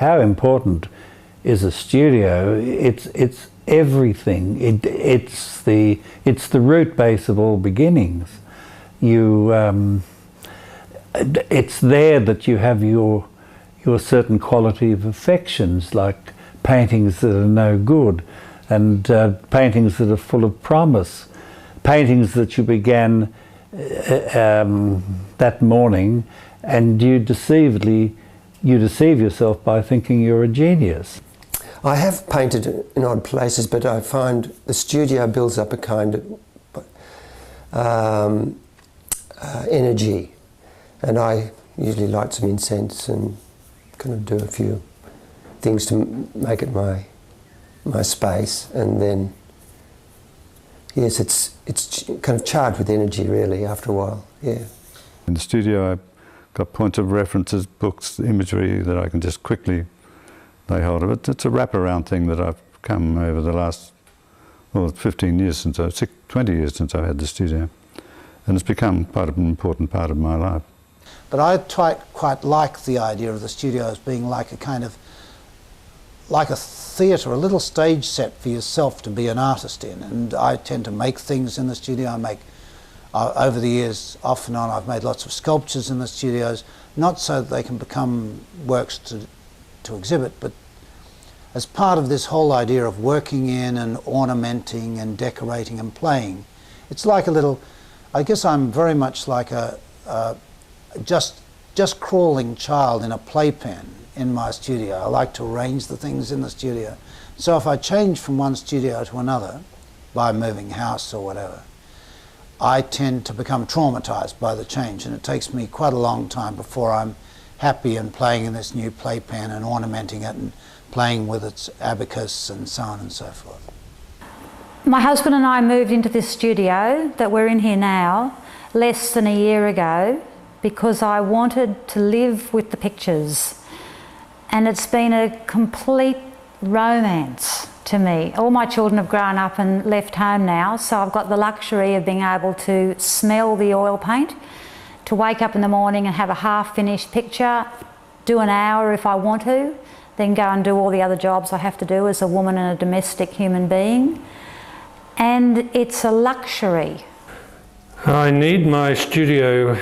how important is a studio? It's everything. It's the root base of all beginnings. It's there that you have your certain quality of affections, like paintings that are no good, and paintings that are full of promise, paintings that you began that morning, and you deceive yourself by thinking you're a genius. I have painted in odd places, but I find the studio builds up a kind of energy, and I usually light some incense and kind of do a few things to make it my space, and then yes, it's kind of charged with energy really after a while. Yeah. In the studio, I've got points of references, books, imagery that I can just quickly lay hold of it. It's a wraparound thing that I've come over the last 15 years since 20 years since I had the studio, and it's become quite an important part of my life. But I quite like the idea of the studio as being like a kind of, like a theatre, a little stage set for yourself to be an artist in. And I tend to make things in the studio. I make, over the years, off and on, I've made lots of sculptures in the studios, not so that they can become works to exhibit, but as part of this whole idea of working in and ornamenting and decorating and playing. It's like a little, I guess I'm very much like a just crawling child in a playpen in my studio. I like to arrange the things in the studio. So if I change from one studio to another by moving house or whatever, I tend to become traumatized by the change, and it takes me quite a long time before I'm happy and playing in this new playpen and ornamenting it and playing with its abacus and so on and so forth. My husband and I moved into this studio that we're in here now less than a year ago because I wanted to live with the pictures, and it's been a complete romance to me. All my children have grown up and left home now, so I've got the luxury of being able to smell the oil paint, to wake up in the morning and have a half-finished picture, do an hour if I want to, then go and do all the other jobs I have to do as a woman and a domestic human being. And it's a luxury. I need my studio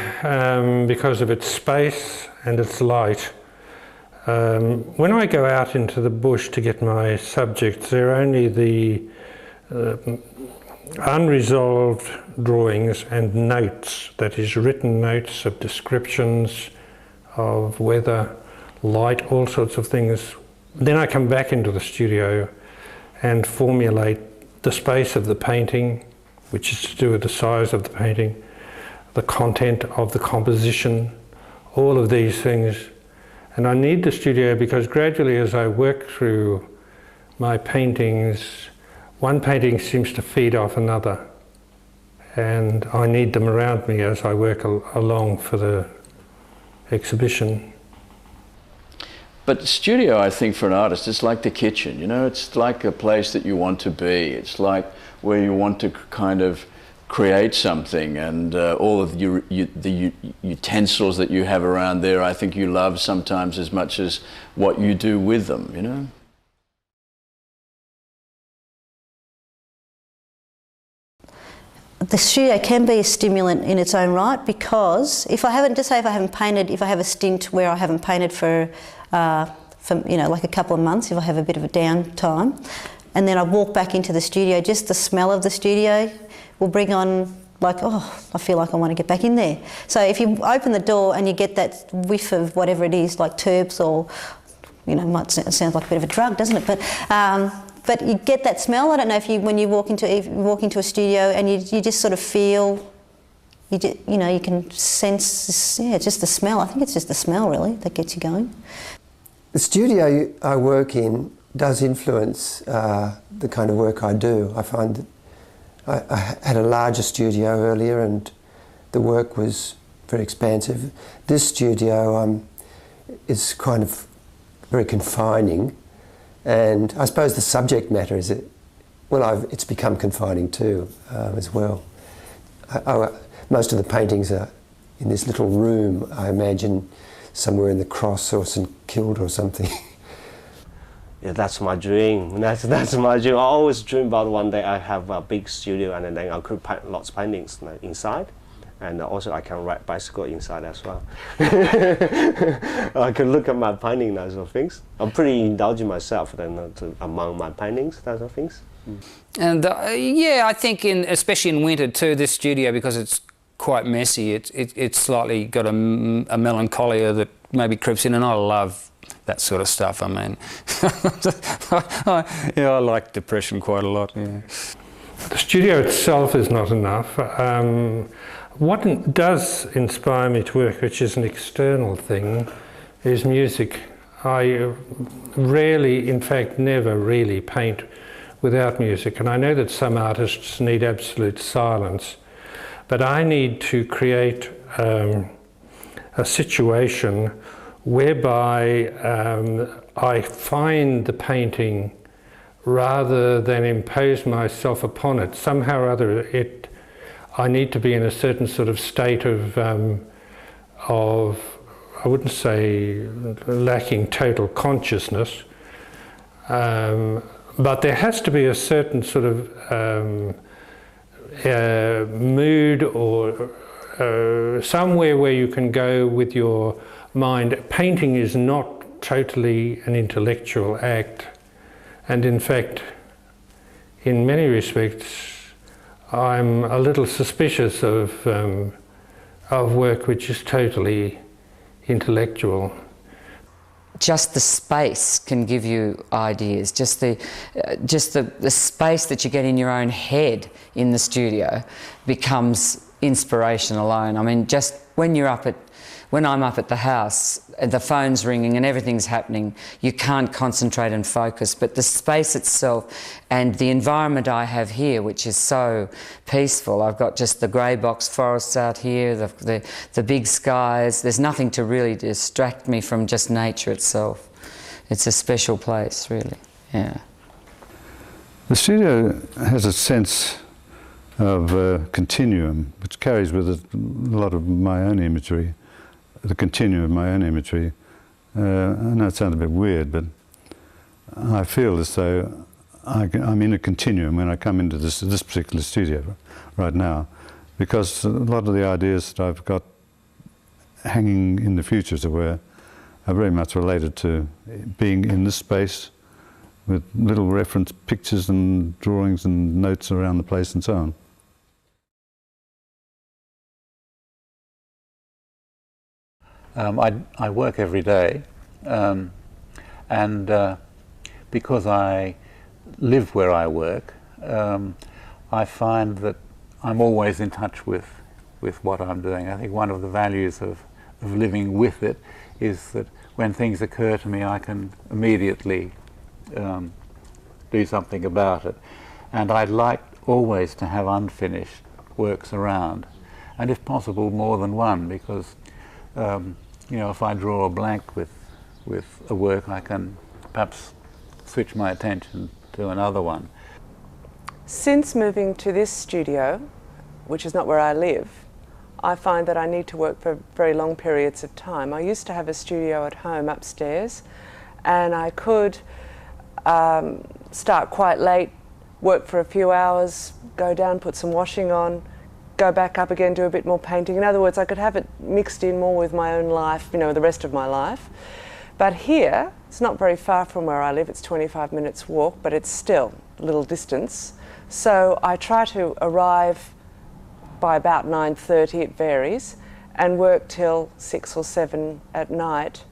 because of its space and its light. When I go out into the bush to get my subjects, they're only the unresolved drawings and notes, that is, written notes of descriptions of weather, light, all sorts of things. Then I come back into the studio and formulate the space of the painting, which is to do with the size of the painting, the content of the composition, all of these things. And I need the studio because gradually as I work through my paintings, one painting seems to feed off another, and I need them around me as I work along for the exhibition. But the studio, I think, for an artist, it's like the kitchen, you know, it's like a place that you want to be. It's like where you want to kind of create something, and all of the utensils that you have around there, I think you love sometimes as much as what you do with them, you know. The studio can be a stimulant in its own right, because if I haven't, just say if I haven't painted, if I have a stint where I haven't painted for you know, like a couple of months, if I have a bit of a downtime, and then I walk back into the studio, just the smell of the studio will bring on, like, oh, I feel like I want to get back in there. So if you open the door and you get that whiff of whatever it is, like terps or, you know, it sounds like a bit of a drug, doesn't it? But you get that smell. I don't know if you, when you walk into a studio and you just sort of feel, you know, you can sense this, yeah, just the smell. I think it's just the smell really that gets you going. The studio I work in does influence the kind of work I do. I find that I had a larger studio earlier and the work was very expansive. This studio is kind of very confining, and I suppose the subject matter is it's become confining too as well. Most of the paintings are in this little room, I imagine, somewhere in the Cross or St Kilda or something. Yeah, that's my dream. That's my dream. I always dream about one day I have a big studio and then I could paint lots of paintings inside. And also I can ride bicycle inside as well. I can look at my painting, that sort of things. I'm pretty indulging myself then among my paintings, that sort of things. And yeah, I think especially in winter too, this studio, because it's quite messy, it's slightly got a melancholia that maybe creeps in, and I love that sort of stuff. I mean, yeah, I like depression quite a lot. Yeah. The studio itself is not enough. What does inspire me to work, which is an external thing, is music. I rarely, in fact never really paint without music, and I know that some artists need absolute silence, but I need to create a situation whereby I find the painting rather than impose myself upon it. Somehow or other I need to be in a certain sort of state of I wouldn't say lacking total consciousness, but there has to be a certain sort of mood or somewhere where you can go with your mind. Painting is not totally an intellectual act, and in fact, in many respects, I'm a little suspicious of work which is totally intellectual. Just the space can give you ideas. Just the space that you get in your own head in the studio becomes inspiration alone. I mean, just when I'm up at the house, the phone's ringing and everything's happening, you can't concentrate and focus. But the space itself and the environment I have here, which is so peaceful, I've got just the grey box forests out here, the big skies. There's nothing to really distract me from just nature itself. It's a special place, really. Yeah. The studio has a sense of continuum, which carries with it a lot of my own imagery. The continuum of my own imagery. I know it sounds a bit weird, but I feel as though I'm in a continuum when I come into this particular studio right now, because a lot of the ideas that I've got hanging in the future, as it were, are very much related to being in this space with little reference pictures and drawings and notes around the place and so on. I work every day, and because I live where I work, I find that I'm always in touch with what I'm doing. I think one of the values of living with it is that when things occur to me, I can immediately do something about it. And I'd like always to have unfinished works around, and if possible more than one, because you know, if I draw a blank with a work, I can perhaps switch my attention to another one. Since moving to this studio, which is not where I live, I find that I need to work for very long periods of time. I used to have a studio at home upstairs, and I could start quite late, work for a few hours, go down, put some washing on, go back up again, do a bit more painting. In other words, I could have it mixed in more with my own life, you know, the rest of my life. But here, it's not very far from where I live, it's 25 minutes walk, but it's still a little distance. So I try to arrive by about 9:30, it varies, and work till 6 or 7 at night.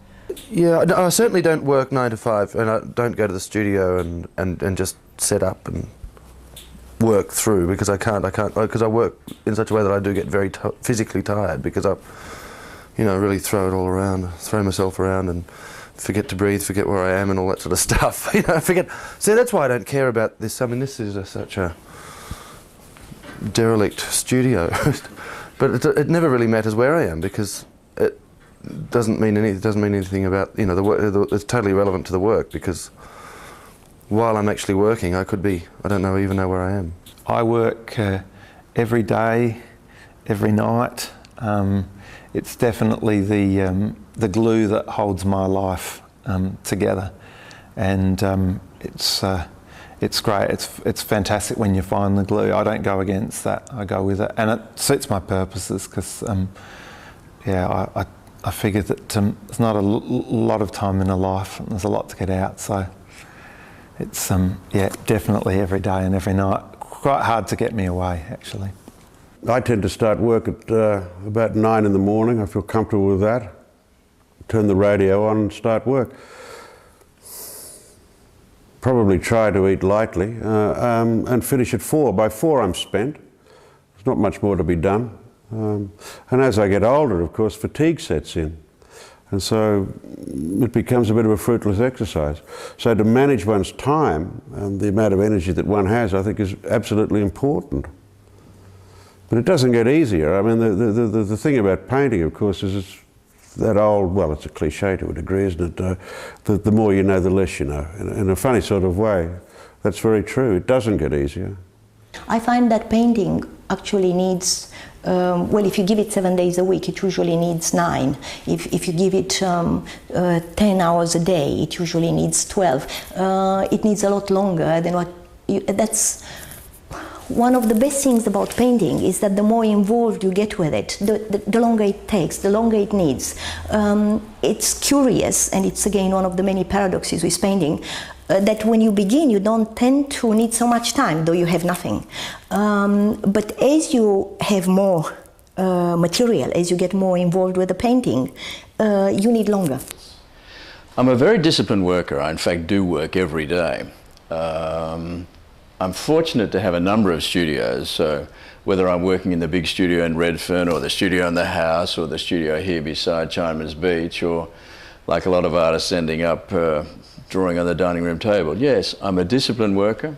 Yeah, I certainly don't work 9 to 5, and I don't go to the studio and just set up and work through, because I can't, because I work in such a way that I do get very physically tired, because I, you know, really throw it all around, throw myself around and forget to breathe, forget where I am and all that sort of stuff. You know, forget. See, that's why I don't care about this. I mean, this is such a derelict studio, but it never really matters where I am, because it doesn't mean anything about, you know, the work. It's totally irrelevant to the work, because while I'm actually working, I could be, I don't even know where I am. I work every day, every night. It's definitely the glue that holds my life together. and it's great. It's fantastic when you find the glue. I don't go against that. I go with it, and it suits my purposes because, I figure that there's not a lot of time in a life, and there's a lot to get out. So it's definitely every day and every night. Quite hard to get me away, actually. I tend to start work at about 9 in the morning. I feel comfortable with that. Turn the radio on and start work. Probably try to eat lightly and finish at 4. By 4 I'm spent. There's not much more to be done. And as I get older, of course, fatigue sets in. And so it becomes a bit of a fruitless exercise. So to manage one's time and the amount of energy that one has, I think is absolutely important. But it doesn't get easier. I mean, the thing about painting, of course, is it's that old, well, it's a cliche to a degree, isn't it? The more you know, the less you know. In a funny sort of way, that's very true. It doesn't get easier. I find that painting actually needs, if you give it 7 days a week, it usually needs 9. If you give it 10 hours a day, it usually needs 12. It needs a lot longer than what that's one of the best things about painting is that the more involved you get with it, the longer it takes, the longer it needs. It's curious, and it's again one of the many paradoxes with painting, that when you begin you don't tend to need so much time, though you have nothing. But as you have more material, as you get more involved with the painting, you need longer. I'm a very disciplined worker. I in fact do work every day. I'm fortunate to have a number of studios, so whether I'm working in the big studio in Redfern or the studio in the house or the studio here beside Chinaman's Beach, or like a lot of artists ending up drawing on the dining room table. Yes, I'm a disciplined worker.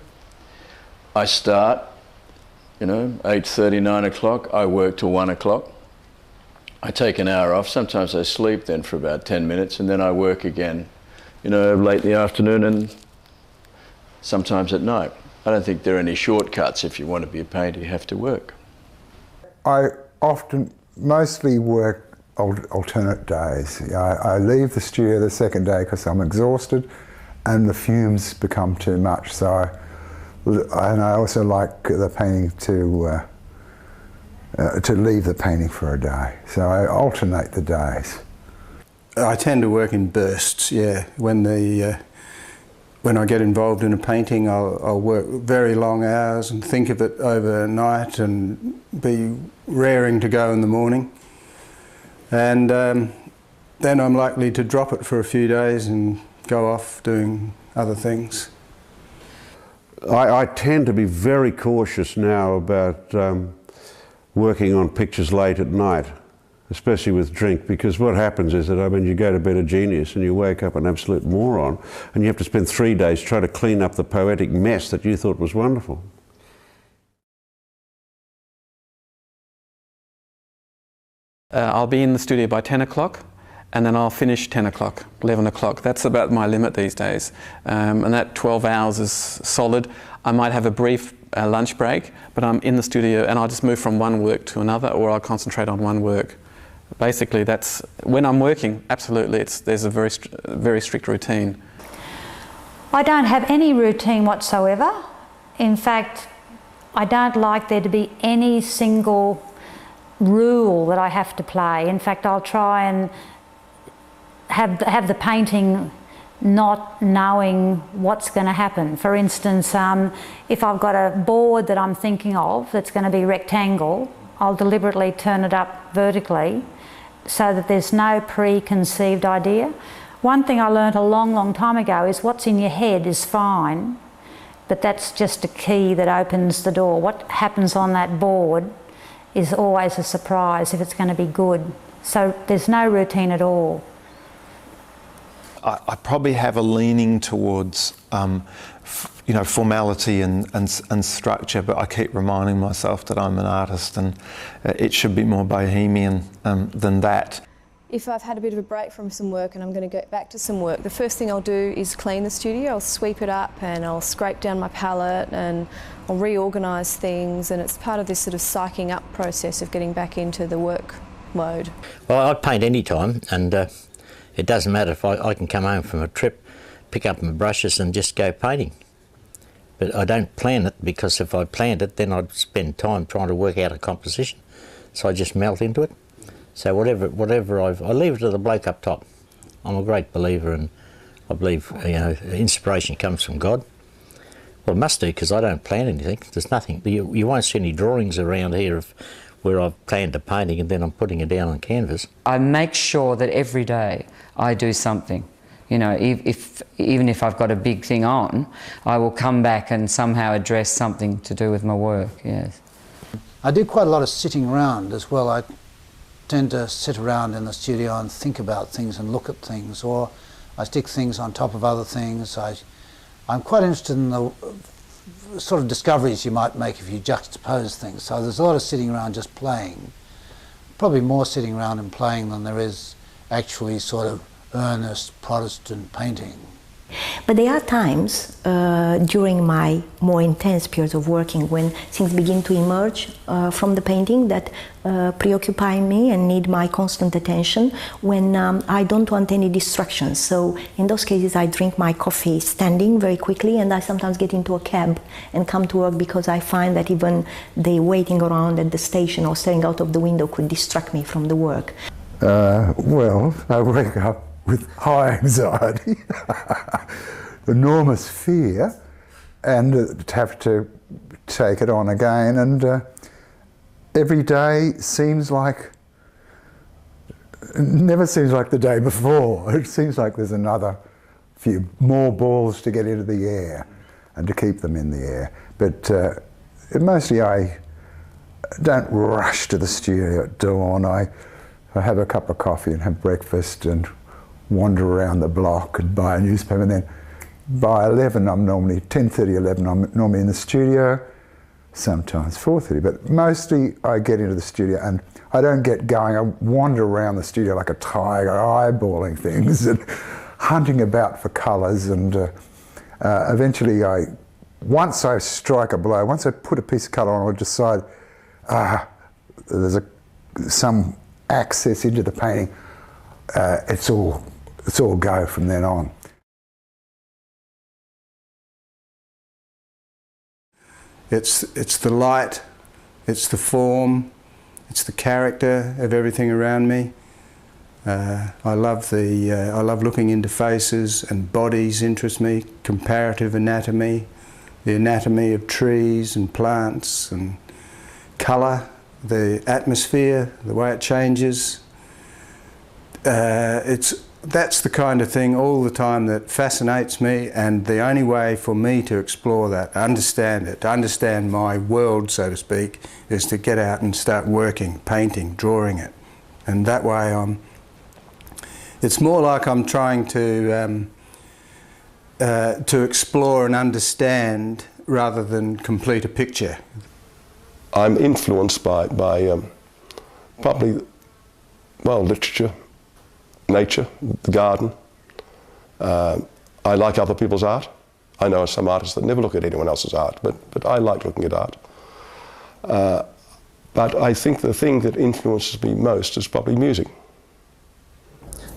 I start, 8:30, 9 o'clock. I work till 1 o'clock. I take an hour off. Sometimes I sleep then for about 10 minutes, and then I work again, late in the afternoon and sometimes at night. I don't think there are any shortcuts. If you want to be a painter, you have to work. I mostly work alternate days. I leave the studio the second day because I'm exhausted and the fumes become too much. And I also like the painting to leave the painting for a day. So I alternate the days. I tend to work in bursts, When I get involved in a painting, I'll work very long hours and think of it overnight and be raring to go in the morning. And then I'm likely to drop it for a few days and go off doing other things. I tend to be very cautious now about working on pictures late at night, especially with drink, because what happens is that, you go to bed a genius and you wake up an absolute moron, and you have to spend 3 days trying to clean up the poetic mess that you thought was wonderful. I'll be in the studio by 10 o'clock, and then I'll finish 10 o'clock, 11 o'clock. That's about my limit these days. And that 12 hours is solid. I might have a brief lunch break, but I'm in the studio and I'll just move from one work to another, or I'll concentrate on one work. Basically, that's when I'm working. Absolutely, there's a very strict routine. I don't have any routine whatsoever. In fact, I don't like there to be any single rule that I have to play. In fact, I'll try and have the painting not knowing what's going to happen. For instance, if I've got a board that I'm thinking of that's going to be rectangle, I'll deliberately turn it up vertically so that there's no preconceived idea. One thing I learnt a long, long time ago is what's in your head is fine, but that's just a key that opens the door. What happens on that board is always a surprise if it's going to be good. So there's no routine at all. I probably have a leaning towards formality and structure, but I keep reminding myself that I'm an artist and it should be more bohemian than that. If I've had a bit of a break from some work and I'm going to go back to some work, the first thing I'll do is clean the studio. I'll sweep it up and I'll scrape down my palette and I'll reorganise things, and it's part of this sort of psyching up process of getting back into the work mode. Well, I paint any time, and it doesn't matter if I can come home from a trip pick up my brushes and just go painting. But I don't plan it, because if I planned it, then I'd spend time trying to work out a composition. So I just melt into it. So whatever I leave it to the bloke up top. I'm a great believer, and I believe, you know, inspiration comes from God. Well, it must do, because I don't plan anything. There's nothing. You won't see any drawings around here of where I've planned a painting and then I'm putting it down on canvas. I make sure that every day I do something. You know, even if I've got a big thing on, I will come back and somehow address something to do with my work, yes. I do quite a lot of sitting around as well. I tend to sit around in the studio and think about things and look at things, or I stick things on top of other things. I'm quite interested in the sort of discoveries you might make if you juxtapose things. So there's a lot of sitting around just playing. Probably more sitting around and playing than there is actually sort of earnest Protestant painting. But there are times during my more intense periods of working when things begin to emerge from the painting that preoccupy me and need my constant attention, when I don't want any distractions. So in those cases I drink my coffee standing very quickly, and I sometimes get into a cab and come to work, because I find that even the waiting around at the station or staring out of the window could distract me from the work. Well, I wake up with high anxiety, enormous fear, and have to take it on again. And every day never seems like the day before. It seems like there's another few more balls to get into the air and to keep them in the air. But mostly I don't rush to the studio at dawn. I have a cup of coffee and have breakfast and wander around the block and buy a newspaper, and then by 11 I'm normally, 10:30, 11 I'm normally in the studio, sometimes 4:30, but mostly I get into the studio and I don't get going. I wander around the studio like a tiger, eyeballing things and hunting about for colours, and eventually once I strike a blow, once I put a piece of colour on, I decide there's some access into the painting, it's all go from then on. It's the light, it's the form, it's the character of everything around me. I love looking into faces, and bodies interest me, comparative anatomy, the anatomy of trees and plants, and colour, the atmosphere, the way it changes. That's the kind of thing all the time that fascinates me, and the only way for me to explore that, understand it, to understand my world, so to speak, is to get out and start working, painting, drawing it. And that way it's more like I'm trying to explore and understand rather than complete a picture. I'm influenced by probably, well, literature, nature, the garden. I like other people's art. I know some artists that never look at anyone else's art, but I like looking at art. But I think the thing that influences me most is probably music.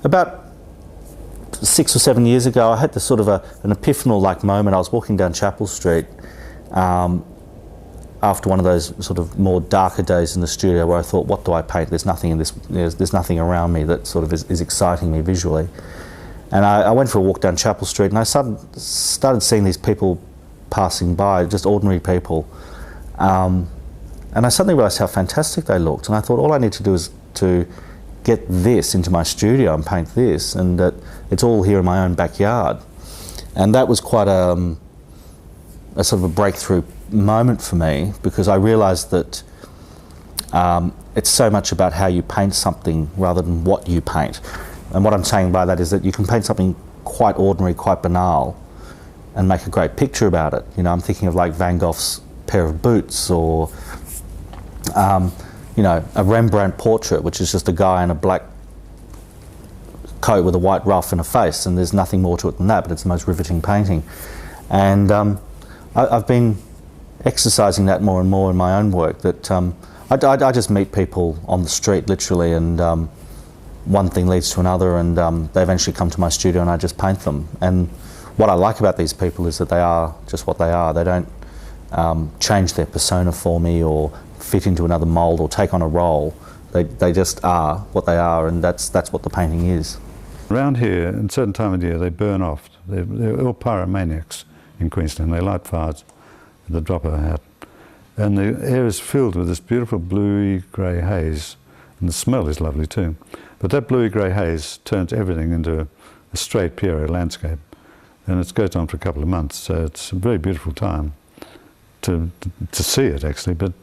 About 6 or 7 years ago, I had this sort of an epiphanal-like moment. I was walking down Chapel Street after one of those sort of more darker days in the studio, where I thought, what do I paint? There's nothing in this. There's nothing around me that sort of is exciting me visually. And I went for a walk down Chapel Street, and I started seeing these people passing by, just ordinary people. And I suddenly realised how fantastic they looked, and I thought, all I need to do is to get this into my studio and paint this, and that it's all here in my own backyard. And that was quite a sort of a breakthrough moment for me, because I realised that it's so much about how you paint something rather than what you paint. And what I'm saying by that is that you can paint something quite ordinary, quite banal, and make a great picture about it. You know, I'm thinking of like Van Gogh's pair of boots, or you know, a Rembrandt portrait, which is just a guy in a black coat with a white ruff and a face, and there's nothing more to it than that, but it's the most riveting painting. And I've been exercising that more and more in my own work, that I just meet people on the street, literally, and one thing leads to another, and they eventually come to my studio and I just paint them. And what I like about these people is that they are just what they are. They don't change their persona for me or fit into another mould or take on a role. They just are what they are, and that's what the painting is. Around here, in a certain time of the year, they burn off. They're all pyromaniacs in Queensland. They light fires at the drop of a hat. And the air is filled with this beautiful bluey grey haze, and the smell is lovely too. But that bluey grey haze turns everything into a straight Pierrot landscape, and it goes on for a couple of months, so it's a very beautiful time to see it actually. But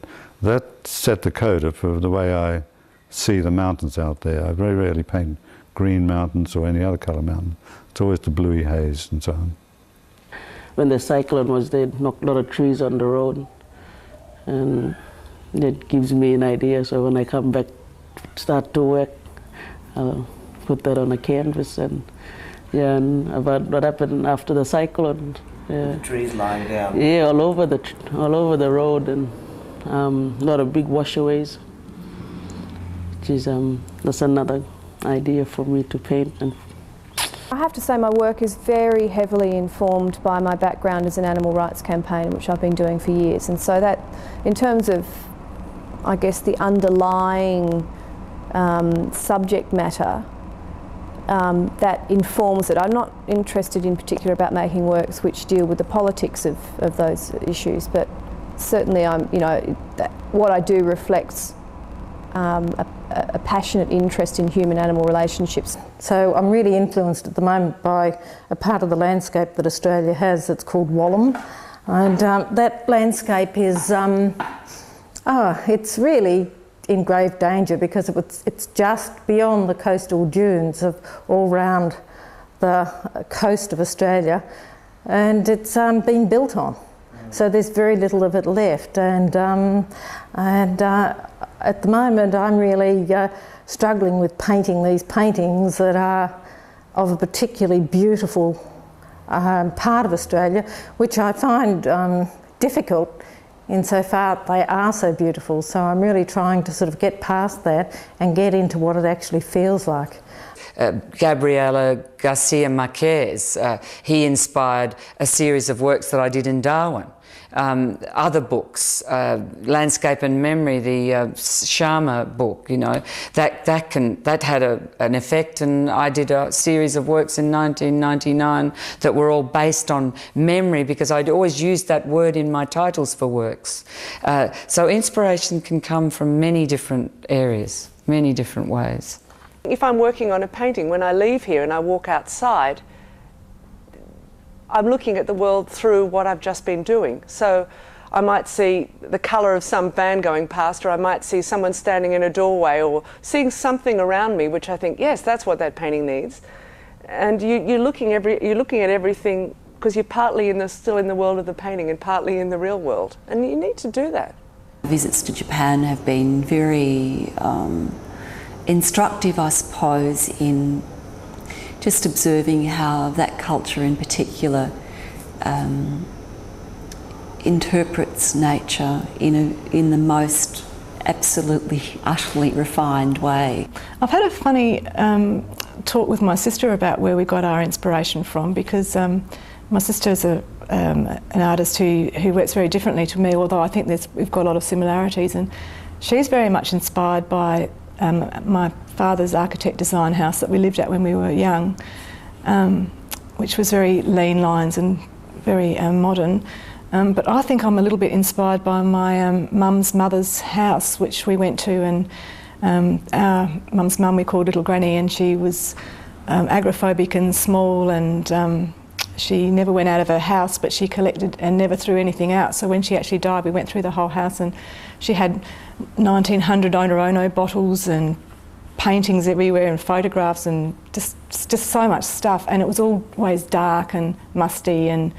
that set the code for the way I see the mountains out there. I very rarely paint green mountains or any other colour mountain. It's always the bluey haze and so on. When the cyclone was there, it knocked a lot of trees on the road, and that gives me an idea. So when I come back, start to work, I'll put that on a canvas, and yeah, and about what happened after the cyclone. Yeah. The trees lying down. Yeah, all over the road, and a lot of big washaways. Which is that's another idea for me to paint. And I have to say my work is very heavily informed by my background as an animal rights campaigner, which I've been doing for years, and so that, in terms of, I guess, the underlying subject matter, that informs it. I'm not interested in particular about making works which deal with the politics of those issues, but certainly what I do reflects a passionate interest in human-animal relationships. So I'm really influenced at the moment by a part of the landscape that Australia has that's called Wallam, and that landscape is it's really in grave danger because it's just beyond the coastal dunes of all round the coast of Australia, and it's been built on. So there's very little of it left, and at the moment I'm really struggling with painting these paintings that are of a particularly beautiful part of Australia, which I find difficult insofar they are so beautiful. So I'm really trying to sort of get past that and get into what it actually feels like. Gabriela Garcia Marquez, he inspired a series of works that I did in Darwin. Other books, Landscape and Memory, the Sharma book, you know, that had an effect, and I did a series of works in 1999 that were all based on memory, because I'd always used that word in my titles for works. So inspiration can come from many different areas, many different ways. If I'm working on a painting, when I leave here and I walk outside, I'm looking at the world through what I've just been doing. So I might see the colour of some van going past, or I might see someone standing in a doorway, or seeing something around me which I think, yes, that's what that painting needs. And you're looking at everything because you're partly still in the world of the painting and partly in the real world, and you need to do that. Visits to Japan have been very instructive, I suppose, in just observing how that culture in particular interprets nature in the most absolutely, utterly refined way. I've had a funny talk with my sister about where we got our inspiration from, because my sister is an artist who works very differently to me, although I think we've got a lot of similarities, and she's very much inspired by my father's architect design house that we lived at when we were young, which was very lean lines and very modern. But I think I'm a little bit inspired by my mum's mother's house, which we went to, and our mum's mum we called Little Granny, and she was agoraphobic and small, and she never went out of her house, but she collected and never threw anything out. So when she actually died, we went through the whole house, and she had 1900 Ono bottles and paintings everywhere and photographs and just so much stuff, and it was always dark and musty and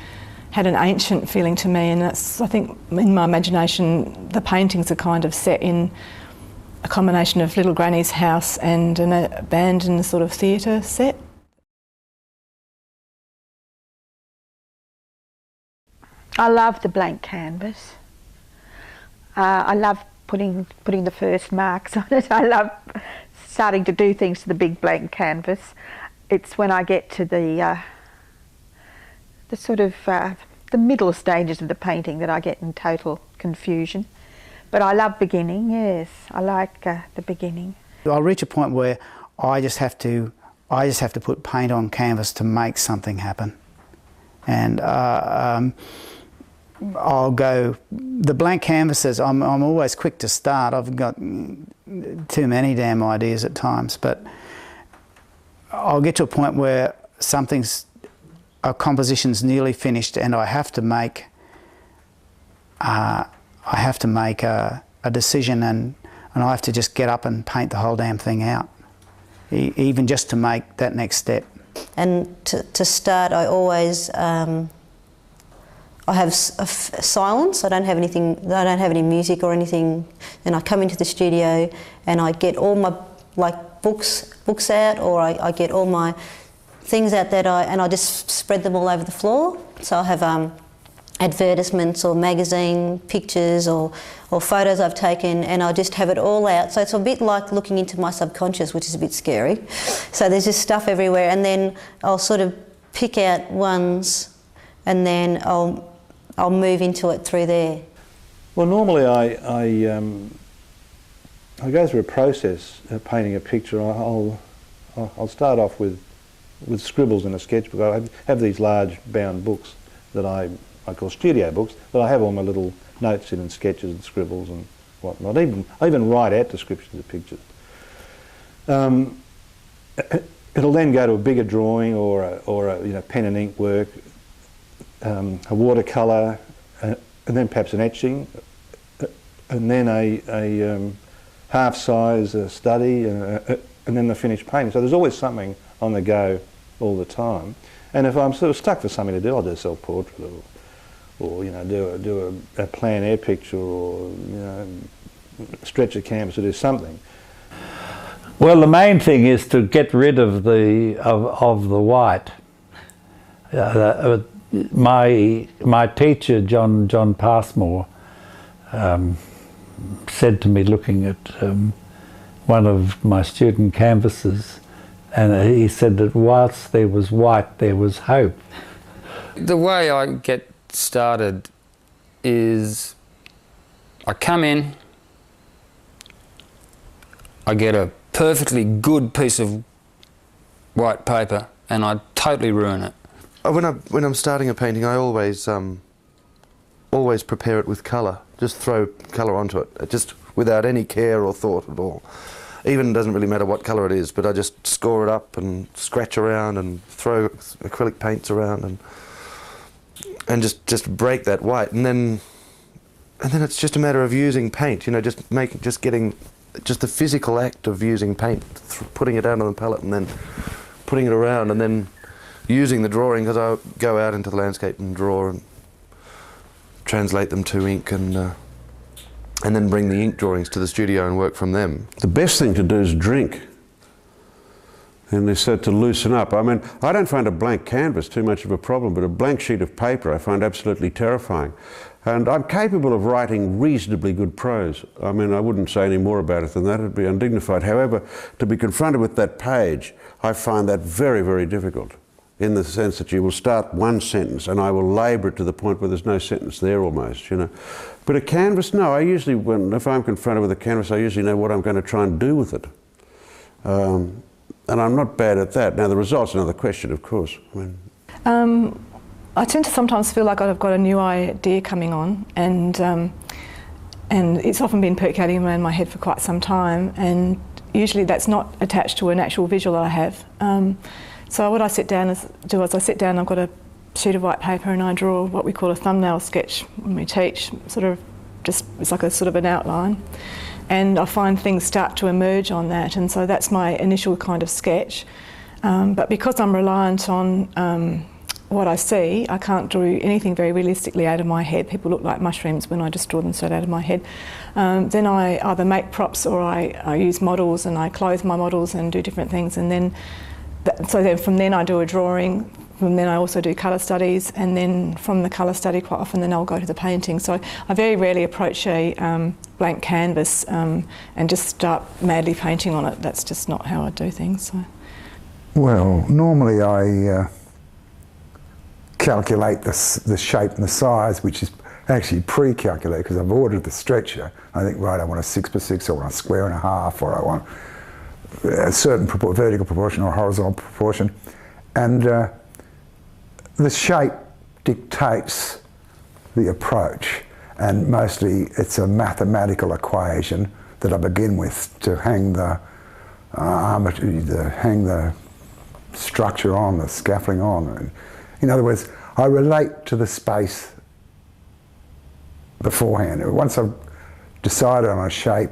had an ancient feeling to me, and that's, I think, in my imagination, the paintings are kind of set in a combination of Little Granny's house and an abandoned sort of theatre set. I love the blank canvas. I love putting the first marks on it. I love starting to do things to the big blank canvas. It's when I get to the the sort of the middle stages of the painting that I get in total confusion. But I love beginning, yes. I like the beginning. I'll reach a point where I just have to put paint on canvas to make something happen. And I'll go, the blank canvases, I'm always quick to start. I've got too many damn ideas at times, but I'll get to a point where a composition's nearly finished and I have to make a decision, and I have to just get up and paint the whole damn thing out, even just to make that next step. And to start, I always I have silence. I don't have anything. I don't have any music or anything. Then I come into the studio and I get all my books out, or I get all my things out and I just spread them all over the floor. So I have advertisements or magazine pictures or photos I've taken, and I just have it all out. So it's a bit like looking into my subconscious, which is a bit scary. So there's just stuff everywhere, and then I'll sort of pick out ones, and then I'll move into it through there. Well, normally I go through a process of painting a picture. I'll start off with scribbles in a sketchbook. I have these large bound books that I call studio books, but I have all my little notes in and sketches and scribbles and whatnot. I even write out descriptions of pictures. It'll then go to a bigger drawing or a pen and ink work, a watercolour, and then perhaps an etching, and then a half-size study, and then the finished painting. So there's always something on the go all the time. And if I'm sort of stuck for something to do, I'll do a self-portrait or do a plein air picture, or stretch a canvas to do something. Well, the main thing is to get rid of the white. My teacher, John Passmore, said to me, looking at one of my student canvases, and he said that whilst there was white, there was hope. The way I get started is I come in, I get a perfectly good piece of white paper and I totally ruin it. When I'm starting a painting, I always prepare it with colour. Just throw colour onto it, just without any care or thought at all. Even doesn't really matter what colour it is, but I just score it up and scratch around and throw acrylic paints around and just break that white, and then it's just a matter of using paint. Just getting the physical act of using paint, putting it out on the palette and then putting it around, and then using the drawing, because I go out into the landscape and draw and translate them to ink, and then bring the ink drawings to the studio and work from them. The best thing to do is drink. And they said to loosen up. I mean, I don't find a blank canvas too much of a problem, but a blank sheet of paper I find absolutely terrifying. And I'm capable of writing reasonably good prose. I mean, I wouldn't say any more about it than that. It'd be undignified. However, to be confronted with that page, I find that very, very difficult, in the sense that you will start one sentence and I will labour it to the point where there's no sentence there almost, But a canvas, no, if I'm confronted with a canvas, I usually know what I'm going to try and do with it. And I'm not bad at that. Now, the result's another question, of course. I tend to sometimes feel like I've got a new idea coming on, and it's often been percolating around my head for quite some time, and usually that's not attached to an actual visual that I have. So what I sit down I've got a sheet of white paper and I draw what we call a thumbnail sketch when we teach, it's like a sort of an outline. And I find things start to emerge on that, and so that's my initial kind of sketch. But because I'm reliant on what I see, I can't do anything very realistically out of my head. People look like mushrooms when I just draw them straight out of my head. Then I either make props or I use models, and I clothe my models and do different things, and then from then I do a drawing. From then I also do colour studies, and then from the colour study quite often then I'll go to the painting. So I very rarely approach a blank canvas and just start madly painting on it. That's just not how I do things. So. Well, normally I calculate the shape and the size, which is actually pre-calculated because I've ordered the stretcher. I think, right, I want a 6x6, I want a square and a half, or I want a certain vertical proportion or horizontal proportion. And the shape dictates the approach, and mostly it's a mathematical equation that I begin with to hang the structure on, the scaffolding on. In other words, I relate to the space beforehand. Once I've decided on a shape,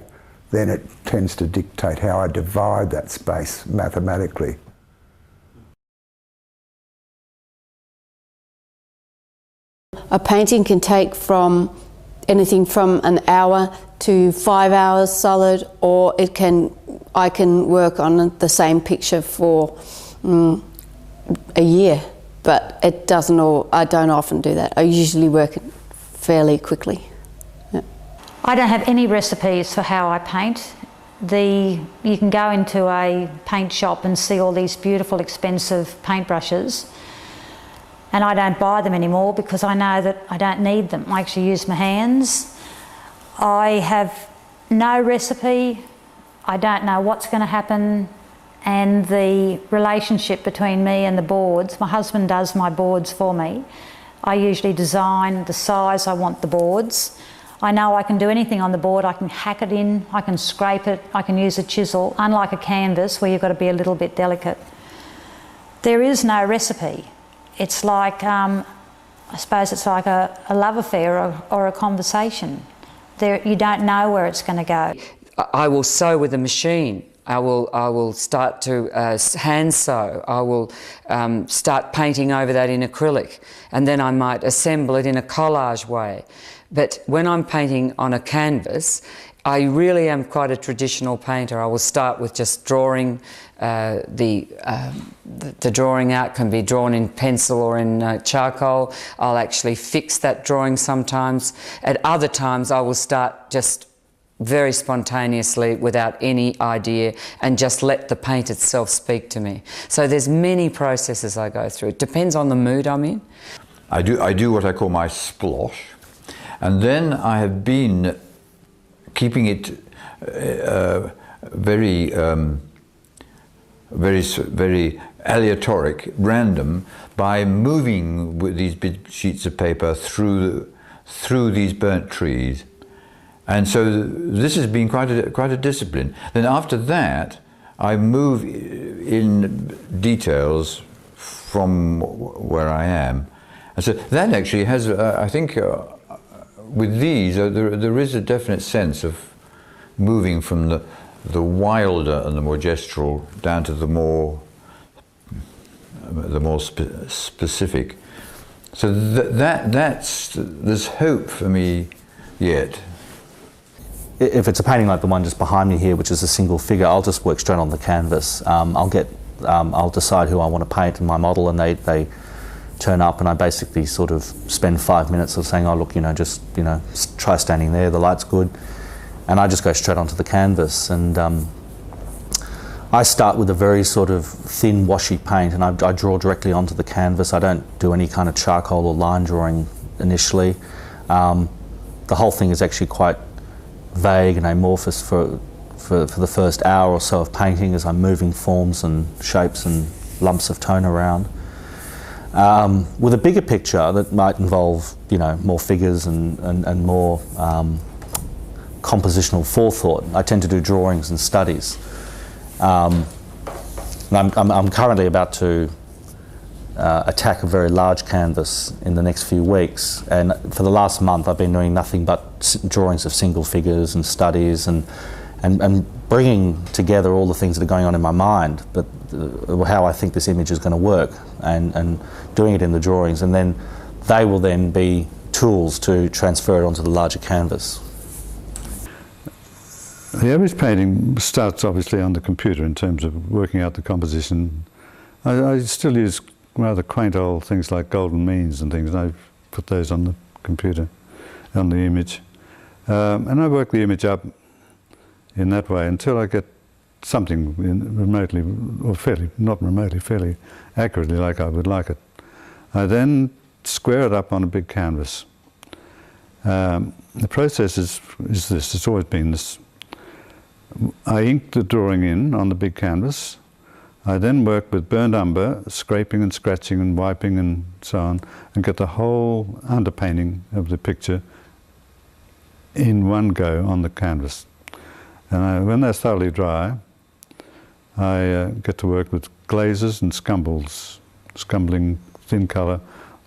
then it tends to dictate how I divide that space mathematically. A painting can take from anything from an hour to 5 hours solid, or I can work on the same picture for a year, but I don't often do that. I usually work it fairly quickly. Yeah. I don't have any recipes for how I paint. You can go into a paint shop and see all these beautiful expensive paintbrushes, and I don't buy them anymore because I know that I don't need them. I actually use my hands. I have no recipe. I don't know what's going to happen, and the relationship between me and the boards, my husband does my boards for me. I usually design the size I want the boards. I know I can do anything on the board. I can hack it in, I can scrape it, I can use a chisel, unlike a canvas where you've got to be a little bit delicate. There is no recipe. It's like, I suppose it's like a love affair or a conversation. You don't know where it's going to go. I will sew with a machine. I will start to hand sew. I will start painting over that in acrylic, and then I might assemble it in a collage way. But when I'm painting on a canvas, I really am quite a traditional painter. I will start with just drawing. The drawing out can be drawn in pencil or in charcoal. I'll actually fix that drawing sometimes. At other times I will start just very spontaneously without any idea and just let the paint itself speak to me. So there's many processes I go through. It depends on the mood I'm in. I do what I call my splosh, and then I have been keeping it very aleatoric, random, by moving with these big sheets of paper through these burnt trees. And so this has been quite a discipline. Then after that, I move in details from where I am. And so that actually has, I think, with these, there is a definite sense of moving from the wilder and the more gestural down to the more specific. So there's hope for me yet. If it's a painting like the one just behind me here, which is a single figure, I'll just work straight on the canvas. I'll decide who I want to paint in my model, and they turn up, and I basically sort of spend 5 minutes of saying, oh look, just try standing there, the light's good, and I just go straight onto the canvas. And I start with a very sort of thin washy paint, and I draw directly onto the canvas. I don't do any kind of charcoal or line drawing initially. The whole thing is actually quite vague and amorphous for the first hour or so of painting, as I'm moving forms and shapes and lumps of tone around. With a bigger picture that might involve more figures and more compositional forethought, I tend to do drawings and studies. I'm currently about to attack a very large canvas in the next few weeks, and for the last month I've been doing nothing but drawings of single figures and studies and bringing together all the things that are going on in my mind, but how I think this image is going to work, and doing it in the drawings, and then they will then be tools to transfer it onto the larger canvas. The average painting starts obviously on the computer in terms of working out the composition. I still use rather quaint old things like golden means and things, and I put those on the computer, on the image. And I work the image up in that way until I get something fairly accurately like I would like it. I then square it up on a big canvas. The process is this, it's always been this. I ink the drawing in on the big canvas. I then work with burnt umber, scraping and scratching and wiping and so on, and get the whole underpainting of the picture in one go on the canvas. And when they're thoroughly dry, I get to work with glazes and scumbling thin colour,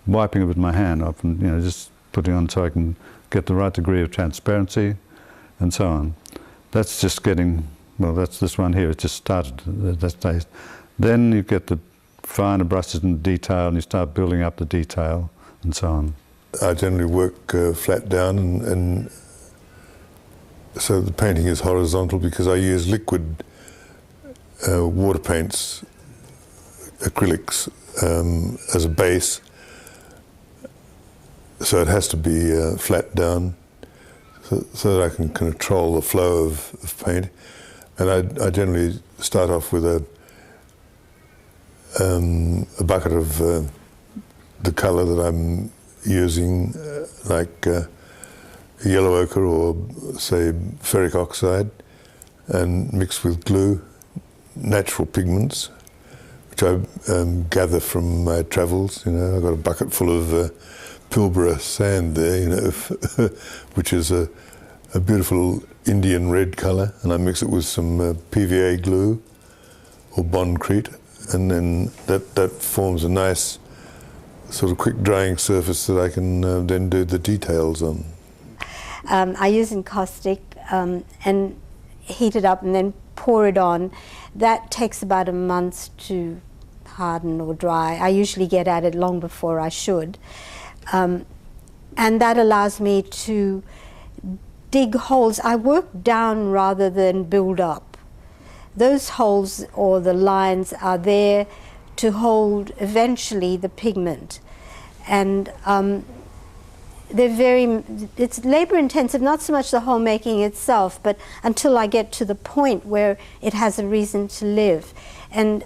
wiping it with my hand often, you know, just putting on so I can get the right degree of transparency and so on. That's just getting, well, that's this one here, it just started at that stage. Then you get the finer brushes and detail, and you start building up the detail and so on. I generally work flat down, and so the painting is horizontal because I use liquid water paints, acrylics, as a base. So it has to be flat down so that I can control the flow of paint. And I generally start off with a bucket of the colour that I'm using, like yellow ochre or, say, ferric oxide, and mixed with glue, natural pigments, which I gather from my travels. You know, I've got a bucket full of Pilbara sand there, you know, which is a beautiful Indian red colour, and I mix it with some PVA glue or bondcrete, and then that forms a nice sort of quick drying surface that I can then do the details on. I use encaustic and heat it up and then pour it on. That takes about a month to harden or dry. I usually get at it long before I should. And that allows me to dig holes. I work down rather than build up. Those holes or the lines are there to hold eventually the pigment. And it's labor intensive, not so much the hole making itself, but until I get to the point where it has a reason to live. And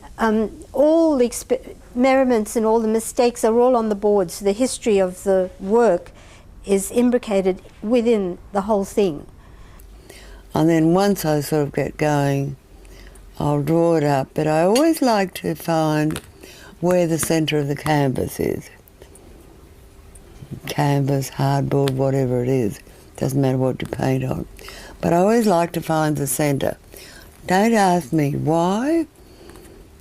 all the experiments and all the mistakes are all on the boards. The history of the work is imbricated within the whole thing. And then once I sort of get going, I'll draw it up, but I always like to find where the centre of the canvas is. Canvas, hardboard, whatever it is. Doesn't matter what you paint on. But I always like to find the centre. Don't ask me why,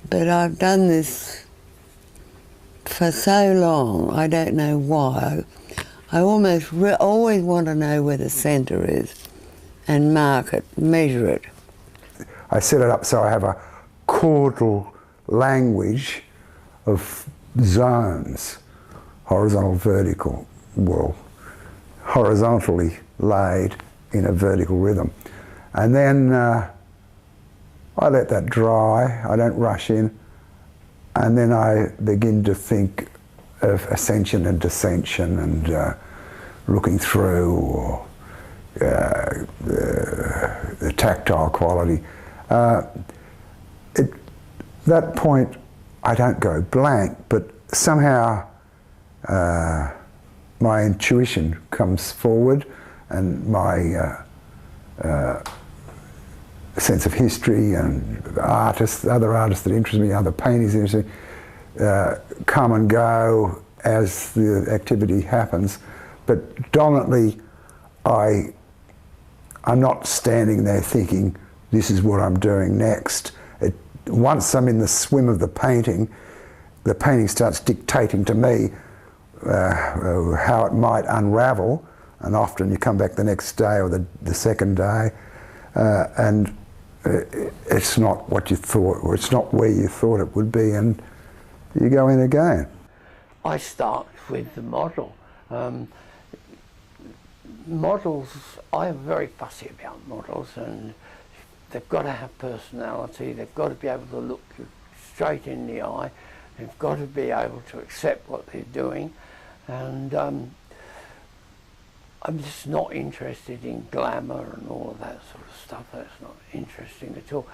but I've done this for so long, I don't know why. I almost always want to know where the centre is and mark it, measure it. I set it up so I have a caudal language of zones, horizontal, vertical, well, horizontally laid in a vertical rhythm. And then I let that dry, I don't rush in, and then I begin to think of ascension and descension and looking through, or the tactile quality. At that point, I don't go blank, but somehow my intuition comes forward, and my sense of history and artists, other artists that interest me, other paintings that interest me, come and go as the activity happens. But dominantly, I'm not standing there thinking, this is what I'm doing next. Once I'm in the swim of the painting starts dictating to me how it might unravel, and often you come back the next day or the second day, and it's not what you thought, or it's not where you thought it would be, and you go in again. I start with the model. Models, I'm very fussy about models, and they've got to have personality, they've got to be able to look you straight in the eye, they've got to be able to accept what they're doing, and I'm just not interested in glamour and all of that sort of stuff. That's not interesting at all.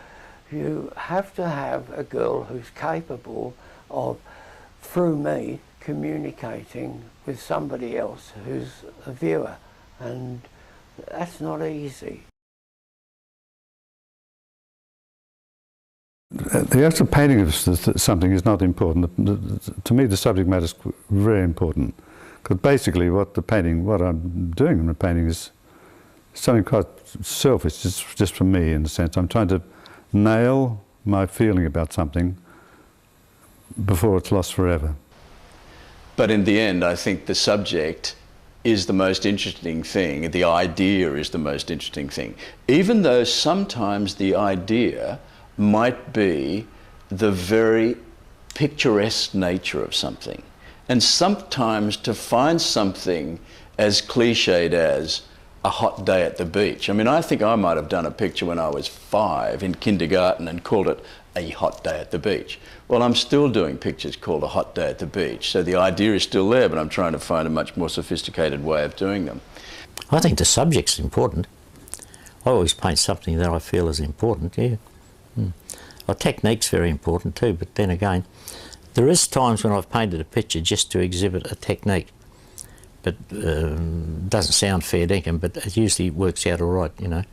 You have to have a girl who's capable of, through me, communicating with somebody else who's a viewer, and that's not easy. The actual painting of something is not important. To me, the subject matter is very important, because basically what I'm doing in the painting is something quite selfish, just for me, in a sense. I'm trying to nail my feeling about something before it's lost forever. But in the end, I think the subject is the most interesting thing. The idea is the most interesting thing. Even though sometimes the idea might be the very picturesque nature of something. And sometimes to find something as cliched as a hot day at the beach. I mean, I think I might have done a picture when I was 5 in kindergarten and called it a hot day at the beach. Well, I'm still doing pictures called a hot day at the beach. So the idea is still there, but I'm trying to find a much more sophisticated way of doing them. I think the subject's important. I always paint something that I feel is important, yeah. Well, technique's very important too, but then again, there is times when I've painted a picture just to exhibit a technique. But doesn't sound fair dinkum, but it usually works out all right, you know,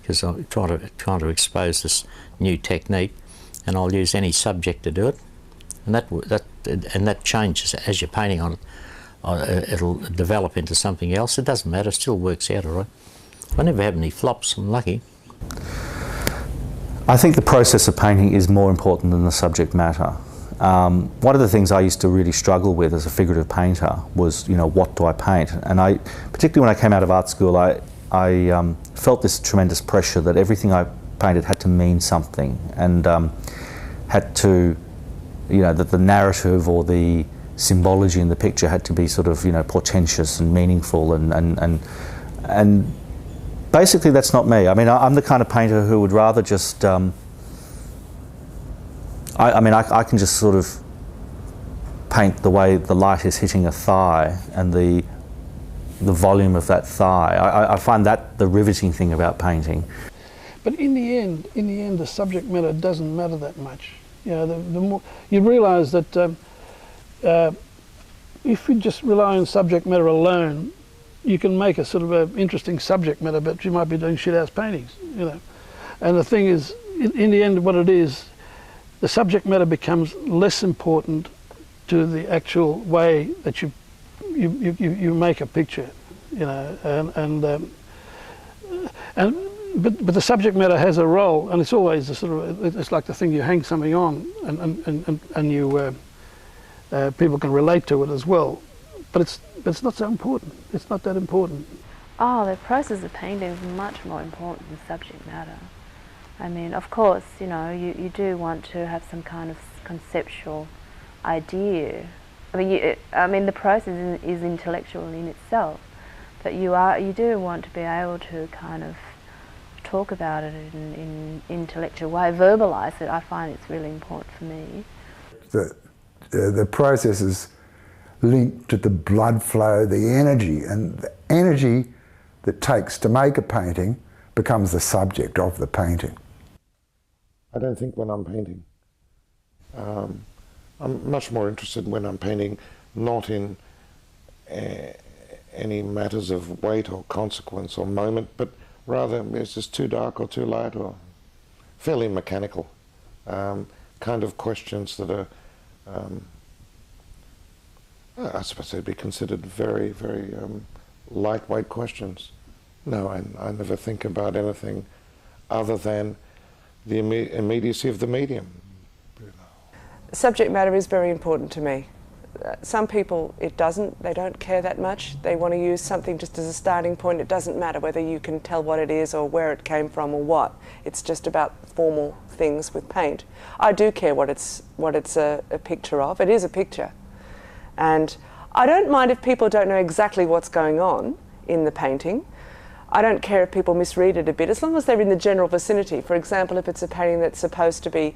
because I'm trying to expose this new technique, and I'll use any subject to do it, and that changes as you're painting on it. It'll develop into something else. It doesn't matter; it still works out all right. I never have any flops. I'm lucky. I think the process of painting is more important than the subject matter. One of the things I used to really struggle with as a figurative painter was, you know, what do I paint? And particularly when I came out of art school, I felt this tremendous pressure that everything I painted had to mean something, and had to, you know, that the narrative or the symbology in the picture had to be sort of, you know, portentous and meaningful, and basically that's not me. I mean, I'm the kind of painter who would rather just I can just sort of paint the way the light is hitting a thigh and the volume of that thigh. I find that the riveting thing about painting. But in the end, the subject matter doesn't matter that much. You know, the more you realise that if you just rely on subject matter alone, you can make a sort of an interesting subject matter, but you might be doing shit-house paintings, you know. And the thing is, in the end, what it is, the subject matter becomes less important to the actual way that you make a picture, you know, but the subject matter has a role, and it's always a sort of, it's like the thing you hang something on, and you people can relate to it as well, but it's not so important. It's not that important. Oh, the process of painting is much more important than subject matter. I mean, of course, you know, you do want to have some kind of conceptual idea. I mean, the process is intellectual in itself, but you do want to be able to kind of talk about it in an intellectual way, verbalise it. I find it's really important for me. The process is linked to the blood flow, the energy, and the energy that it takes to make a painting becomes the subject of the painting. I don't think when I'm painting. I'm much more interested when I'm painting not in any matters of weight or consequence or moment, but rather is this too dark or too light, or fairly mechanical kind of questions that are, I suppose they'd be considered very, very lightweight questions. No, I never think about anything other than the immediacy of the medium. Subject matter is very important to me. Some people they don't care that much. They want to use something just as a starting point. It doesn't matter whether you can tell what it is or where it came from or what. It's just about formal things with paint. I do care what it's a picture of. It is a picture. And I don't mind if people don't know exactly what's going on in the painting. I don't care if people misread it a bit, as long as they're in the general vicinity. For example, if it's a painting that's supposed to be,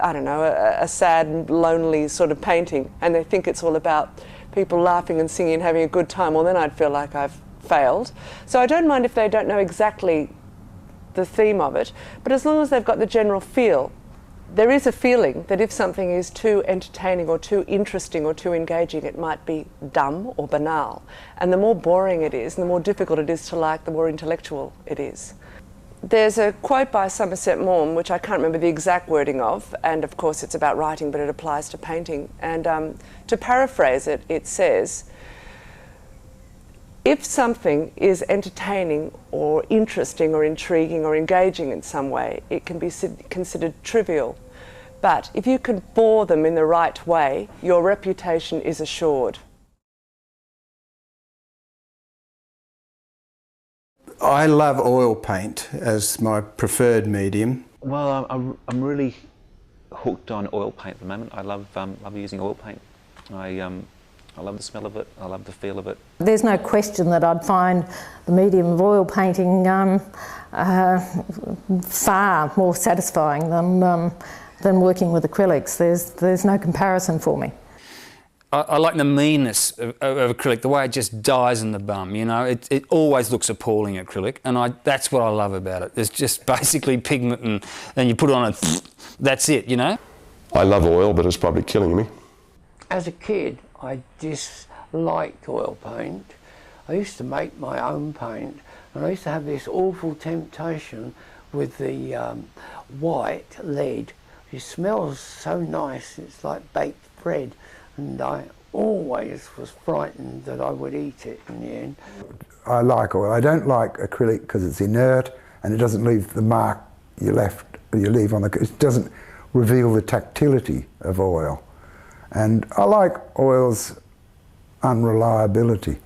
I don't know, a sad and lonely sort of painting, and they think it's all about people laughing and singing and having a good time, well then I'd feel like I've failed. So I don't mind if they don't know exactly the theme of it, but as long as they've got the general feel, there is a feeling that if something is too entertaining or too interesting or too engaging, it might be dumb or banal. And the more boring it is, and the more difficult it is to like, the more intellectual it is. There's a quote by Somerset Maugham, which I can't remember the exact wording of, and of course it's about writing, but it applies to painting. And to paraphrase it, it says, if something is entertaining or interesting or intriguing or engaging in some way, it can be considered trivial. But if you can bore them in the right way, your reputation is assured. I love oil paint as my preferred medium. Well, I'm really hooked on oil paint at the moment. I love using oil paint. I love the smell of it, I love the feel of it. There's no question that I'd find the medium of oil painting far more satisfying than working with acrylics. There's no comparison for me. I like the meanness of acrylic, the way it just dies in the bum, you know. It always looks appalling, acrylic, and that's what I love about it. It's just basically pigment and you put it on and that's it, you know. I love oil, but it's probably killing me. As a kid, I disliked oil paint. I used to make my own paint, and I used to have this awful temptation with the white lead. It smells so nice, it's like baked bread, and I always was frightened that I would eat it in the end. I like oil. I don't like acrylic because it's inert and it doesn't leave the mark you leave on the... It doesn't reveal the tactility of oil. And I like oil's unreliability.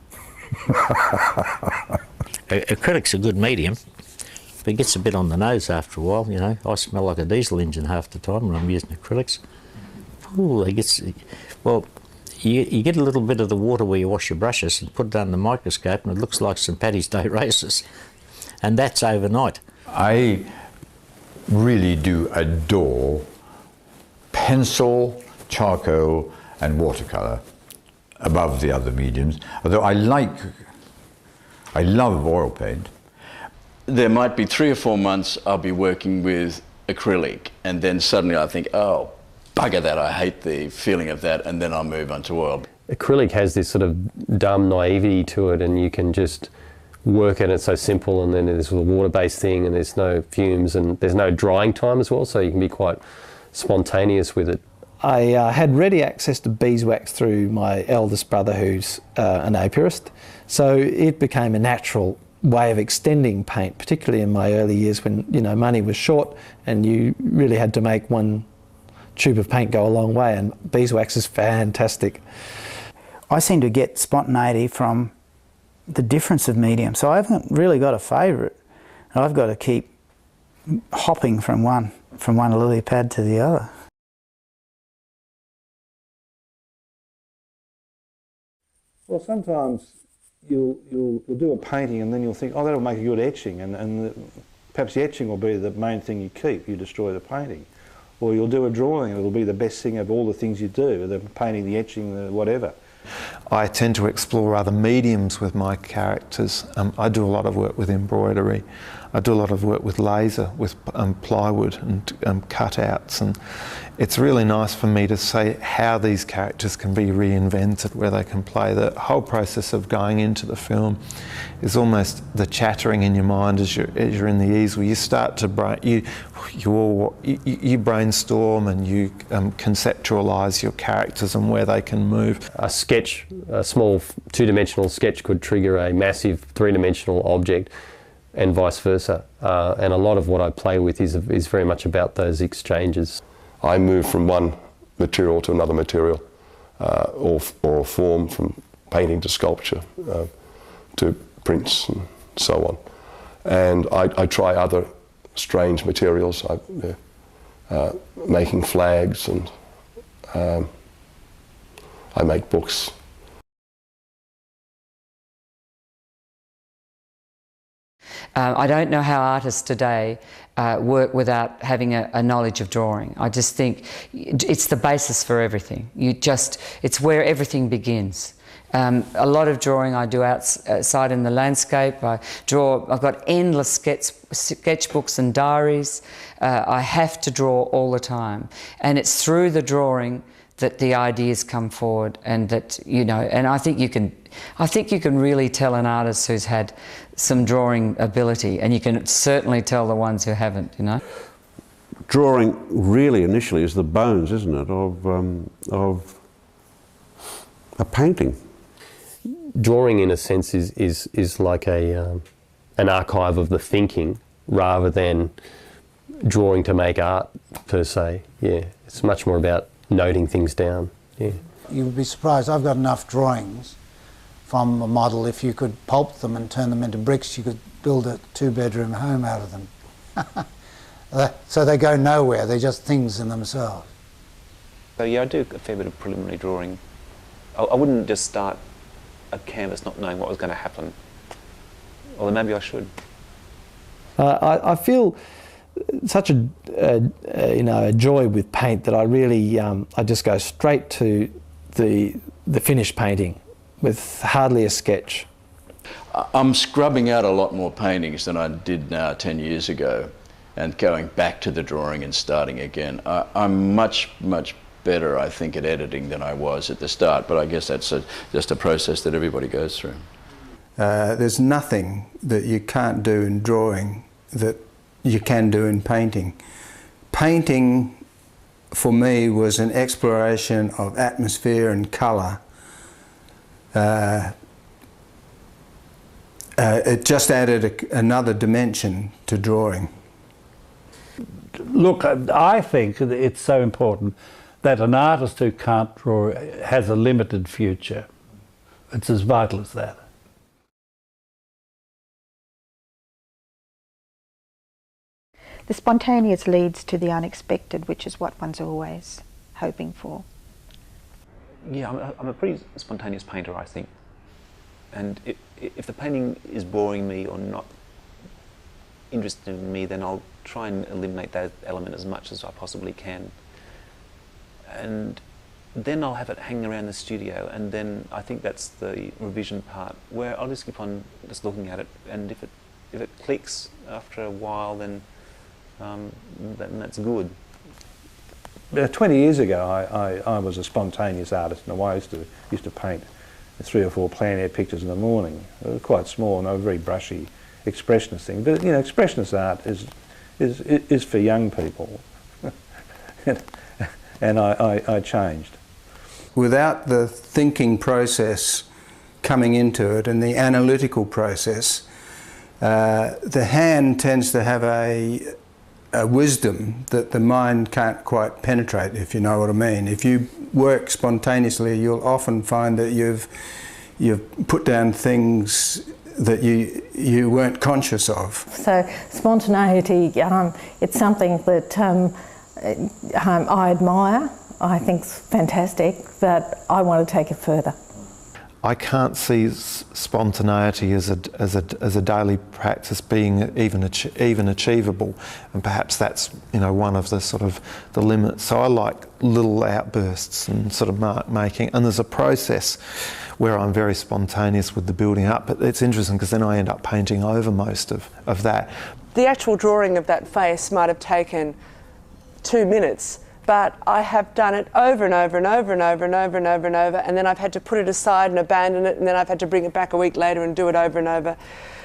Acrylic's a good medium, but it gets a bit on the nose after a while, you know. I smell like a diesel engine half the time when I'm using acrylics. Ooh, you get a little bit of the water where you wash your brushes and put it under the microscope and it looks like St. Paddy's Day races. And that's overnight. I really do adore pencil, charcoal and watercolour above the other mediums, although I love oil paint. There might be 3 or 4 months I'll be working with acrylic and then suddenly I think, oh, bugger that, I hate the feeling of that, and then I'll move on to oil. Acrylic has this sort of dumb naivety to it and you can just work at it, it's so simple, and then there's a water-based thing and there's no fumes and there's no drying time as well, so you can be quite spontaneous with it. I had ready access to beeswax through my eldest brother who's an apiarist, so it became a natural way of extending paint, particularly in my early years when, you know, money was short and you really had to make one tube of paint go a long way, and beeswax is fantastic. I seem to get spontaneity from the difference of medium, so I haven't really got a favourite. I've got to keep hopping from one lily pad to the other. Well, sometimes you'll do a painting and then you'll think, oh, that'll make a good etching, and perhaps the etching will be the main thing you keep, you destroy the painting. Or you'll do a drawing and it'll be the best thing of all the things you do, the painting, the etching, the whatever. I tend to explore other mediums with my characters. I do a lot of work with embroidery. I do a lot of work with laser, with plywood and cutouts, and it's really nice for me to see how these characters can be reinvented, where they can play. The whole process of going into the film is almost the chattering in your mind as you're in the easel. You start to you brainstorm and you conceptualise your characters and where they can move. A small two-dimensional sketch could trigger a massive three-dimensional object, and vice versa. And a lot of what I play with is very much about those exchanges. I move from one material to another material, or form, from painting to sculpture, to prints and so on. And I try other strange materials, making flags, and I make books. I don't know how artists today work without having a knowledge of drawing. I just think it's the basis for everything. It's where everything begins. A lot of drawing I do outside in the landscape. I've got endless sketchbooks and diaries. I have to draw all the time. And it's through the drawing that the ideas come forward, and that, you know, and I think you can really tell an artist who's had some drawing ability, and you can certainly tell the ones who haven't, you know. Drawing really initially is the bones, isn't it, of a painting. Drawing, in a sense, is like an archive of the thinking, rather than drawing to make art per se. Yeah, it's much more about noting things down. Yeah. You would be surprised. I've got enough drawings from a model. If you could pulp them and turn them into bricks, you could build a 2-bedroom home out of them. So they go nowhere. They're just things in themselves. So yeah, I do a fair bit of preliminary drawing. I wouldn't just start a canvas not knowing what was going to happen. Although maybe I should. I feel such a joy with paint that I really I just go straight to the finished painting with hardly a sketch. I'm scrubbing out a lot more paintings than I did now 10 years ago, and going back to the drawing and starting again. I'm much better, I think, at editing than I was at the start, but I guess that's just a process that everybody goes through. There's nothing that you can't do in drawing that you can do in painting. Painting, for me, was an exploration of atmosphere and colour. It just added another dimension to drawing. Look, I think it's so important that an artist who can't draw has a limited future. It's as vital as that. The spontaneous leads to the unexpected, which is what one's always hoping for. Yeah, I'm a pretty spontaneous painter, I think. And if the painting is boring me or not interested in me, then I'll try and eliminate that element as much as I possibly can. And then I'll have it hanging around the studio, and then I think that's the revision part, where I'll just keep on just looking at it, and if it clicks after a while, then that's good. 20 years ago, I was a spontaneous artist, and I used to paint 3 or 4 plein air pictures in the morning. They were quite small, and they were very brushy, expressionist thing. But you know, expressionist art is for young people, and I changed. Without the thinking process coming into it and the analytical process, the hand tends to have a wisdom that the mind can't quite penetrate, if you know what I mean. If you work spontaneously, you'll often find that you've put down things that you weren't conscious of. So spontaneity, it's something that I admire. I think it's fantastic, but I want to take it further. I can't see spontaneity as a daily practice being even achievable, and perhaps that's, you know, one of the sort of the limits. So I like little outbursts and sort of mark making, and there's a process where I'm very spontaneous with the building up. But it's interesting because then I end up painting over most of that. The actual drawing of that face might have taken 2 minutes. But I have done it over and over and over and over and over and over and over, and then I've had to put it aside and abandon it, and then I've had to bring it back a week later and do it over and over.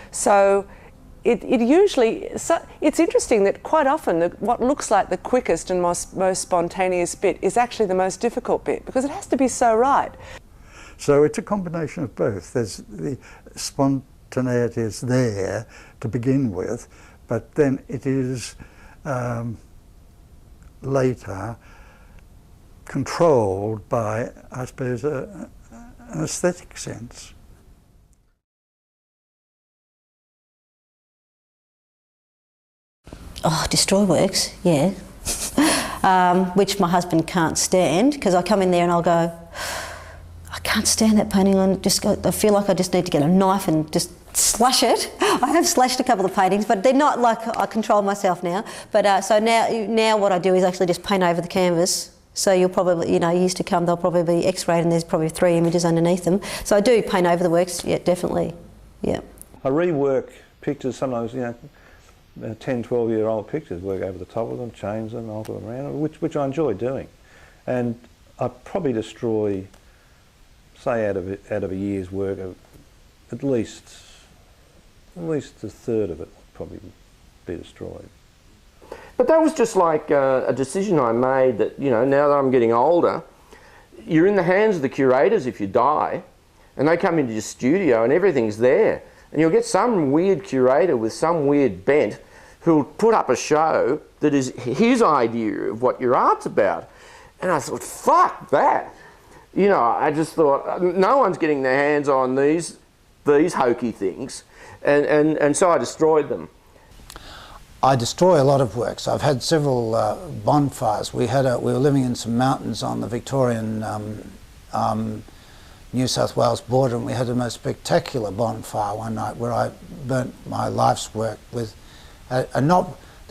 So it usually, it's interesting that quite often what looks like the quickest and most spontaneous bit is actually the most difficult bit, because it has to be so right. So it's a combination of both. There's the spontaneity is there to begin with, but then it is later controlled by, I suppose, an aesthetic sense. Oh, destroy works, yeah. Which my husband can't stand, because I come in there and I'll go, I can't stand that painting. I feel like I just need to get a knife and just slash it. I have slashed a couple of paintings, but they're not like, I control myself now. But so now what I do is actually just paint over the canvas So you'll probably, you know, years to come, they'll probably be X-rayed and there's probably 3 images underneath them. So I do paint over the works, yeah, definitely, yeah. I rework pictures sometimes, you know, 10, 12-year-old pictures, work over the top of them, change them, alter them around, which I enjoy doing. And I probably destroy, say out of a year's work, at least a third of it would probably be destroyed. But that was just like a decision I made that, you know, now that I'm getting older, you're in the hands of the curators if you die, and they come into your studio and everything's there. And you'll get some weird curator with some weird bent who'll put up a show that is his idea of what your art's about. And I thought, fuck that. You know, I just thought, no one's getting their hands on these hokey things. And so I destroyed them. I destroy a lot of works. I've had several bonfires. We were living in some mountains on the Victorian New South Wales border, and we had the most spectacular bonfire one night where I burnt my life's work with there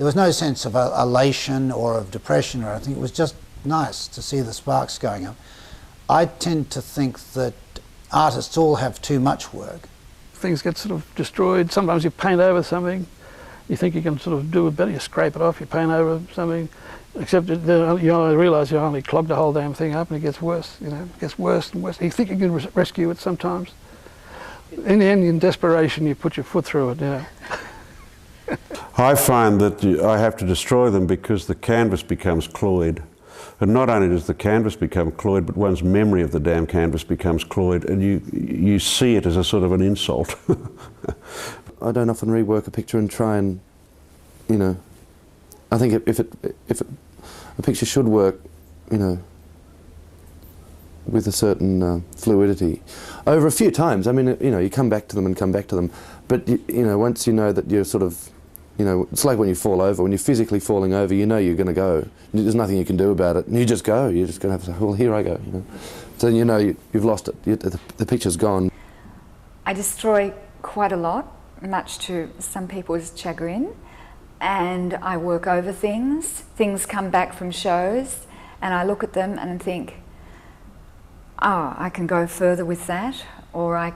was no sense of elation or of depression or anything. It was just nice to see the sparks going up. I tend to think that artists all have too much work. Things get sort of destroyed. Sometimes you paint over something. You think you can sort of do it better, you scrape it off, you paint over something, except you only realise you only clogged the whole damn thing up and it gets worse, you know, it gets worse and worse. You think you can rescue it sometimes. In the end, in desperation, you put your foot through it, you know. I find that I have to destroy them because the canvas becomes cloyed. And not only does the canvas become cloyed, but one's memory of the damn canvas becomes cloyed, and you see it as a sort of an insult. I don't often rework a picture and try and, you know, I think if a picture should work, you know, with a certain fluidity over a few times. I mean, you know, you come back to them and come back to them, but you know, once you know that you're sort of, you know, it's like when you fall over. When you're physically falling over, you know you're going to go. There's nothing you can do about it, and you just go. You're just going to have to say, well, here I go. You know, so you know you've lost it. The picture's gone. I destroy quite a lot, much to some people's chagrin, and I work over things. Things come back from shows and I look at them and think, oh, I can go further with that, or I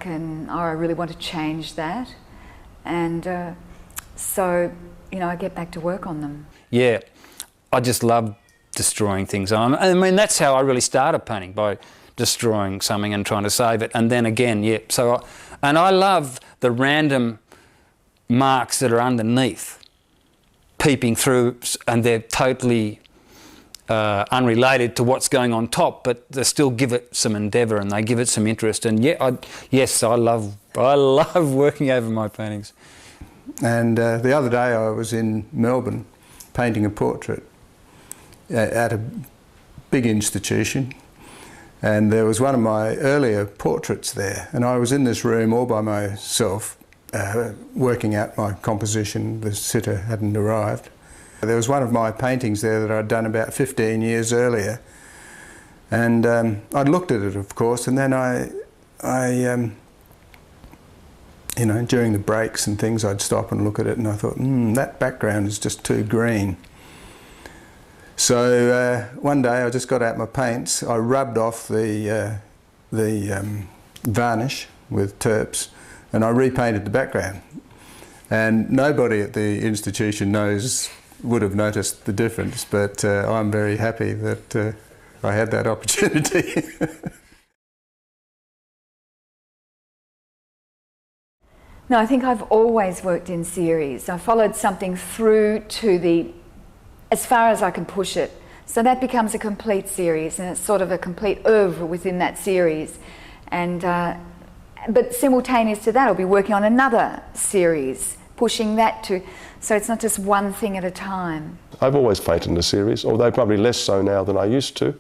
really want to change that. And so, you know, I get back to work on them. Yeah, I just love destroying things. I mean, that's how I really started painting, by destroying something and trying to save it. And then again, yeah, and I love the random marks that are underneath, peeping through, and they're totally unrelated to what's going on top, but they still give it some endeavour and they give it some interest. And yeah, I love working over my paintings. And the other day I was in Melbourne painting a portrait at a big institution, and there was one of my earlier portraits there, and I was in this room all by myself working out my composition. The sitter hadn't arrived. There was one of my paintings there that I'd done about 15 years earlier, and I'd looked at it, of course, and then I you know, during the breaks and things, I'd stop and look at it, and I thought, that background is just too green. So one day I just got out my paints, I rubbed off the varnish with terps, and I repainted the background. And nobody at the institution would have noticed the difference, but I'm very happy that I had that opportunity. No, I think I've always worked in series. I followed something through to as far as I can push it. So that becomes a complete series, and it's sort of a complete oeuvre within that series. And but simultaneous to that, I'll be working on another series, pushing that to, so it's not just one thing at a time. I've always painted in a series, although probably less so now than I used to.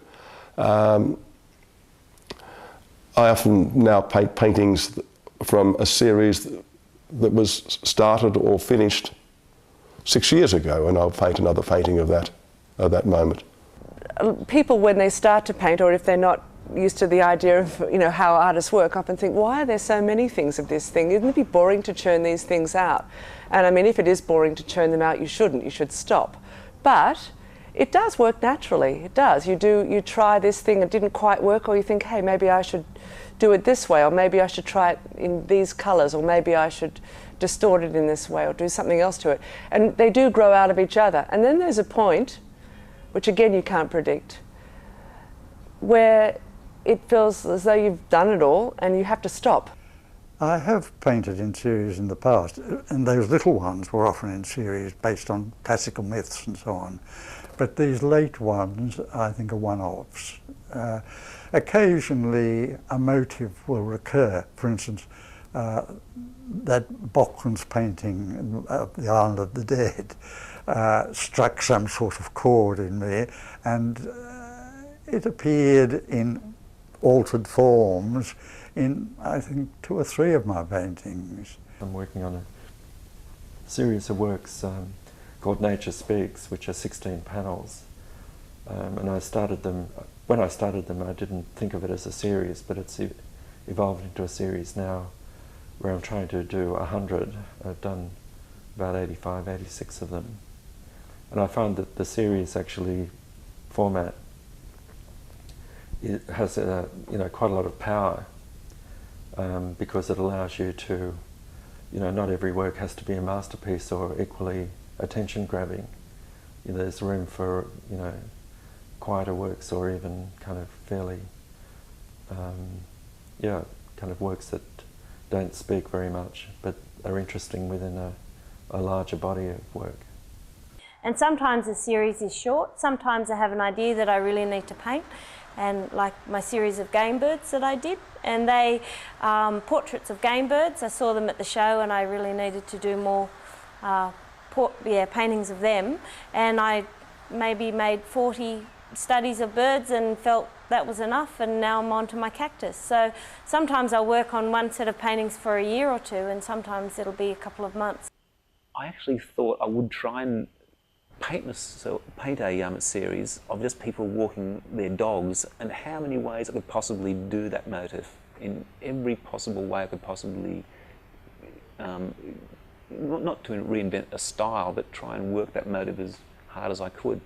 I often now paint paintings from a series that was started or finished 6 years ago, and I'll paint another painting of that moment. People, when they start to paint, or if they're not used to the idea of, you know, how artists work, often think, why are there so many things of this thing? Isn't it be boring to churn these things out? And I mean, if it is boring to churn them out, you shouldn't. You should stop. But it does work naturally. It does. You try this thing, it didn't quite work, or you think, hey, maybe I should do it this way, or maybe I should try it in these colours, or maybe I should distort it in this way, or do something else to it. And they do grow out of each other. And then there's a point, which again you can't predict, where it feels as though you've done it all and you have to stop. I have painted in series in the past, and those little ones were often in series based on classical myths and so on. But these late ones, I think, are one-offs. Occasionally, a motive will recur. For instance, that Bocquin's painting of the Island of the Dead struck some sort of chord in me, and it appeared in altered forms in, I think, 2 or 3 of my paintings. I'm working on a series of works called Nature Speaks, which are 16 panels. And I started them, when I started them I didn't think of it as a series, but it's evolved into a series now where I'm trying to do 100. I've done about 85, 86 of them. And I find that the series actually format, it has quite a lot of power. Because it allows you to, not every work has to be a masterpiece or equally attention-grabbing. There's room for, quieter works, or even kind of fairly, kind of works that don't speak very much, but are interesting within a larger body of work. And sometimes a series is short, sometimes I have an idea that I really need to paint, and like my series of game birds that I did, and they portraits of game birds. I saw them at the show and I really needed to do more paintings of them, and I maybe made 40 studies of birds and felt that was enough, and now I'm on to my cactus. So sometimes I'll work on one set of paintings for a year or 2, and sometimes it'll be a couple of months. I actually thought I would try and paint a series of just people walking their dogs, and how many ways I could possibly do that motif in every possible way I could possibly, not to reinvent a style, but try and work that motif as hard as I could.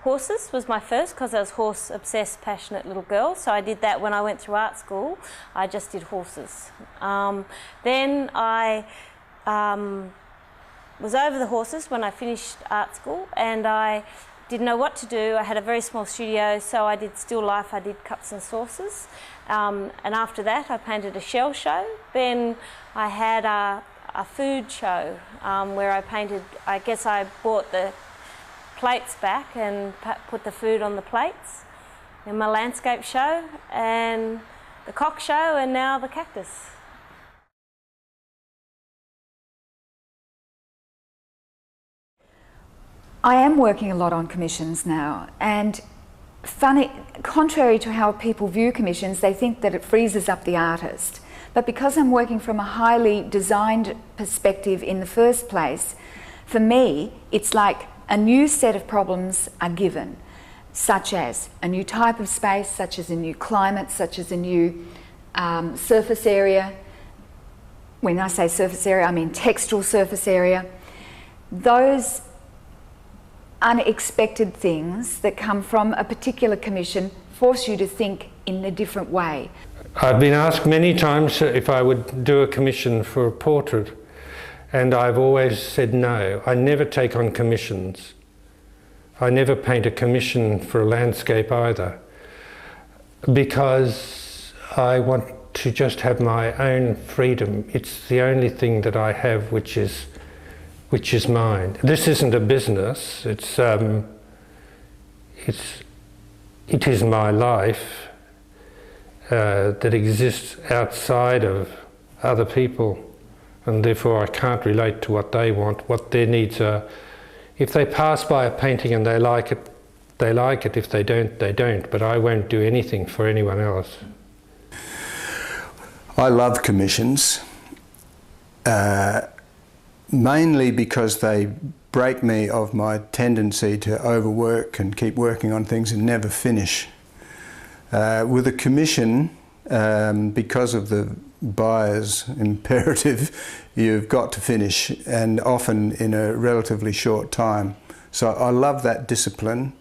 Horses was my first, because I was horse-obsessed, passionate little girl, so I did that when I went through art school. I just did horses. Then I was over the horses when I finished art school, and I didn't know what to do. I had a very small studio, so I did still life, I did cups and saucers. And after that I painted a shell show. Then I had a food show where I painted, I guess I brought the plates back and put the food on the plates. And my landscape show, and the cock show, and now the cactus. I am working a lot on commissions now, and contrary to how people view commissions, they think that it freezes up the artist. But because I'm working from a highly designed perspective in the first place, for me, it's like a new set of problems are given, such as a new type of space, such as a new climate, such as a new surface area. When I say surface area, I mean textural surface area. Those unexpected things that come from a particular commission force you to think in a different way. I've been asked many times if I would do a commission for a portrait, and I've always said no. I never take on commissions. I never paint a commission for a landscape either, because I want to just have my own freedom. It's the only thing that I have which is mine. This isn't a business. It is my life that exists outside of other people, and therefore I can't relate to what they want, what their needs are. If they pass by a painting and they like it, they like it. If they don't, they don't. But I won't do anything for anyone else. I love commissions. Mainly because they break me of my tendency to overwork and keep working on things and never finish. With a commission, because of the buyer's imperative, you've got to finish, and often in a relatively short time. So I love that discipline.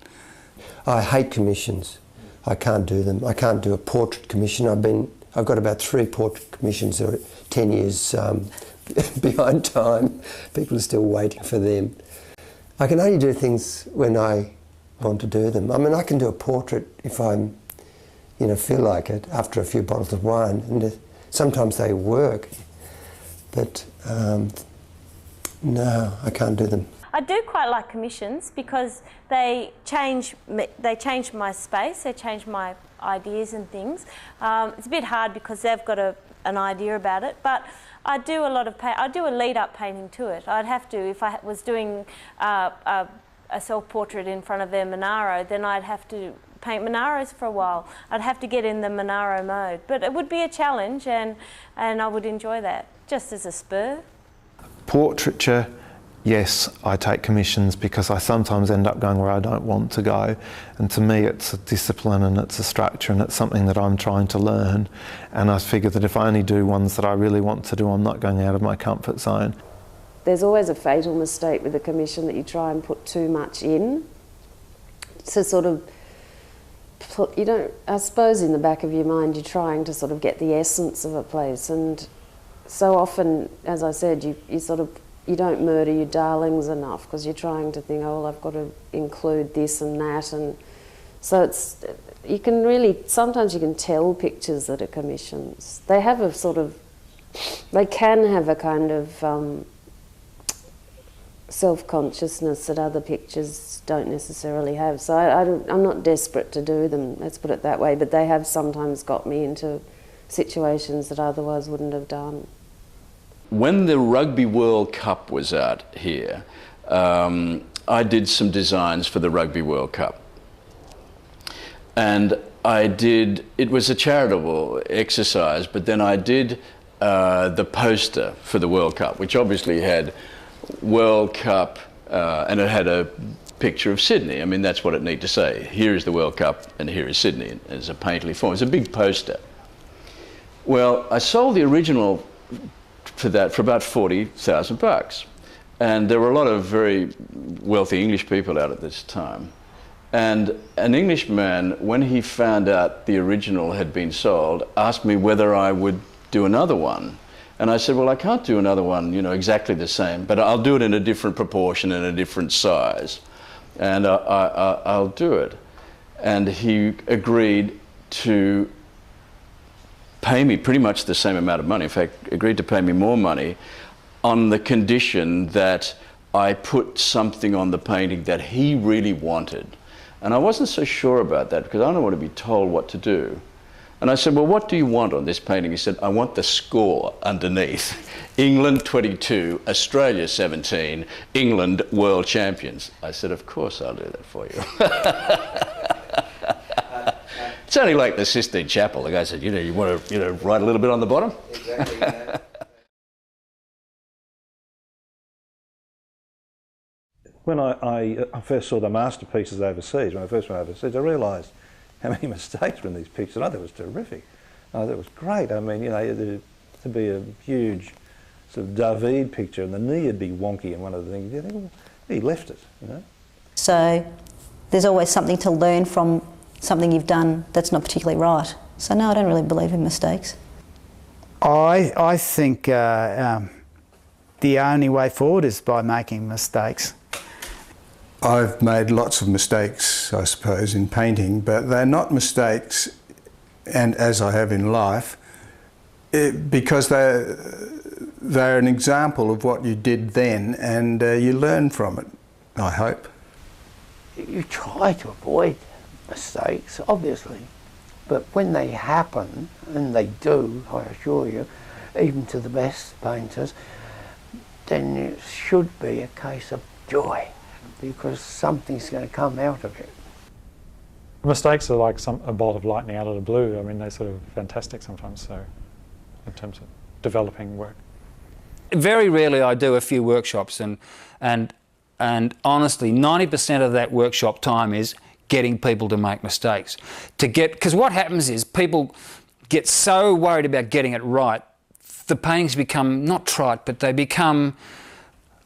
I hate commissions. I can't do them. I can't do a portrait commission. I've got about 3 portrait commissions that are 10 years behind time. People are still waiting for them. I can only do things when I want to do them. I mean, I can do a portrait if I'm, feel like it after a few bottles of wine, and sometimes they work, but no, I can't do them. I do quite like commissions because they change my space, they change my ideas and things. It's a bit hard because they've got an idea about it, but I do I do a lead-up painting to it. I'd have to, if I was doing a self-portrait in front of their Monaro, then I'd have to paint Monaros for a while. I'd have to get in the Monaro mode, but it would be a challenge, and I would enjoy that, just as a spur. Portraiture, yes, I take commissions because I sometimes end up going where I don't want to go, and to me it's a discipline and it's a structure and it's something that I'm trying to learn, and I figure that if I only do ones that I really want to do, I'm not going out of my comfort zone. There's always a fatal mistake with a commission that you try and put too much in to sort of, I suppose in the back of your mind you're trying to sort of get the essence of a place, and so often, as I said, you don't murder your darlings enough because you're trying to think, oh, well, I've got to include this and that, and so sometimes you can tell pictures that are commissions. They have they can have a kind of self-consciousness that other pictures don't necessarily have. So I'm not desperate to do them, let's put it that way, but they have sometimes got me into situations that otherwise wouldn't have done. When the Rugby World Cup was out here, I did some designs for the Rugby World Cup. And it was a charitable exercise, but then I did the poster for the World Cup, which obviously had World Cup, and it had a picture of Sydney. I mean, that's what it needed to say. Here is the World Cup and here is Sydney as a painterly form. It's a big poster. Well, I sold the original for that for about $40,000. And there were a lot of very wealthy English people out at this time. And an Englishman, when he found out the original had been sold, asked me whether I would do another one. And I said, well, I can't do another one, exactly the same, but I'll do it in a different proportion and a different size. And I'll do it. And he agreed to pay me pretty much the same amount of money. In fact, agreed to pay me more money on the condition that I put something on the painting that he really wanted. And I wasn't so sure about that because I don't want to be told what to do. And I said, well, what do you want on this painting? He said, I want the score underneath. England 22, Australia 17, England world champions. I said, of course I'll do that for you. It's only like the Sistine Chapel. The guy said, you want to write a little bit on the bottom? Exactly, yeah. When I first saw the masterpieces overseas, when I first went overseas, I realised how many mistakes were in these pictures. I thought it was terrific. I thought it was great. I mean, to be a huge sort of David picture and the knee would be wonky in one of the things. You think, well, he left it, So there's always something to learn from something you've done that's not particularly right. So no, I don't really believe in mistakes. I think the only way forward is by making mistakes. I've made lots of mistakes, I suppose, in painting, but they're not mistakes, and as I have in life, because they're an example of what you did then, and you learn from it, I hope. You try to avoid mistakes, obviously, but when they happen, and they do, I assure you, even to the best painters, then it should be a case of joy, because something's going to come out of it. Mistakes are like a bolt of lightning out of the blue. I mean, they're sort of fantastic sometimes, so in terms of developing work. Very rarely I do a few workshops, and honestly, 90% of that workshop time is getting people to make mistakes. Because what happens is people get so worried about getting it right, the paintings become not trite, but they become